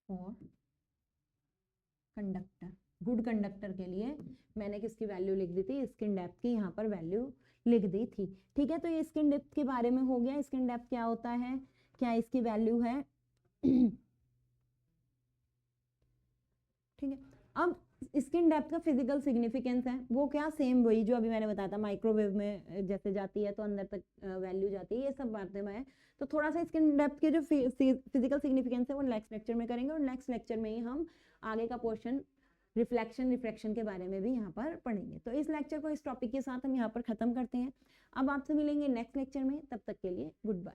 और conductor, good conductor के लिए मैंने किसकी वैल्यू लिख दी थी, स्किन डेप्थ की यहाँ पर वैल्यू लिख दी थी। ठीक है, तो ये स्किन डेप्थ के बारे में हो गया। स्किन डेप्थ क्या होता है, क्या इसकी वैल्यू है। ठीक है, अब स्किन डेप्थ का फिजिकल सिग्निफिकेंस है वो क्या, सेम वही जो अभी मैंने बताया था, माइक्रोवेव में जैसे जाती है तो अंदर तक वैल्यू जाती है, ये सब बातें मैं तो थोड़ा सा स्किन डेप्थ के जो फिजिकल सिग्निफिकेंस है वो नेक्स्ट लेक्चर में करेंगे, और नेक्स्ट लेक्चर में ही हम आगे का पोर्शन रिफ्लेक्शन रिफ्रैक्शन के बारे में भी यहाँ पर पढ़ेंगे। तो इस लेक्चर को इस टॉपिक के साथ हम यहाँ पर खत्म करते हैं। अब आपसे मिलेंगे नेक्स्ट लेक्चर में, तब तक के लिए गुड बाय।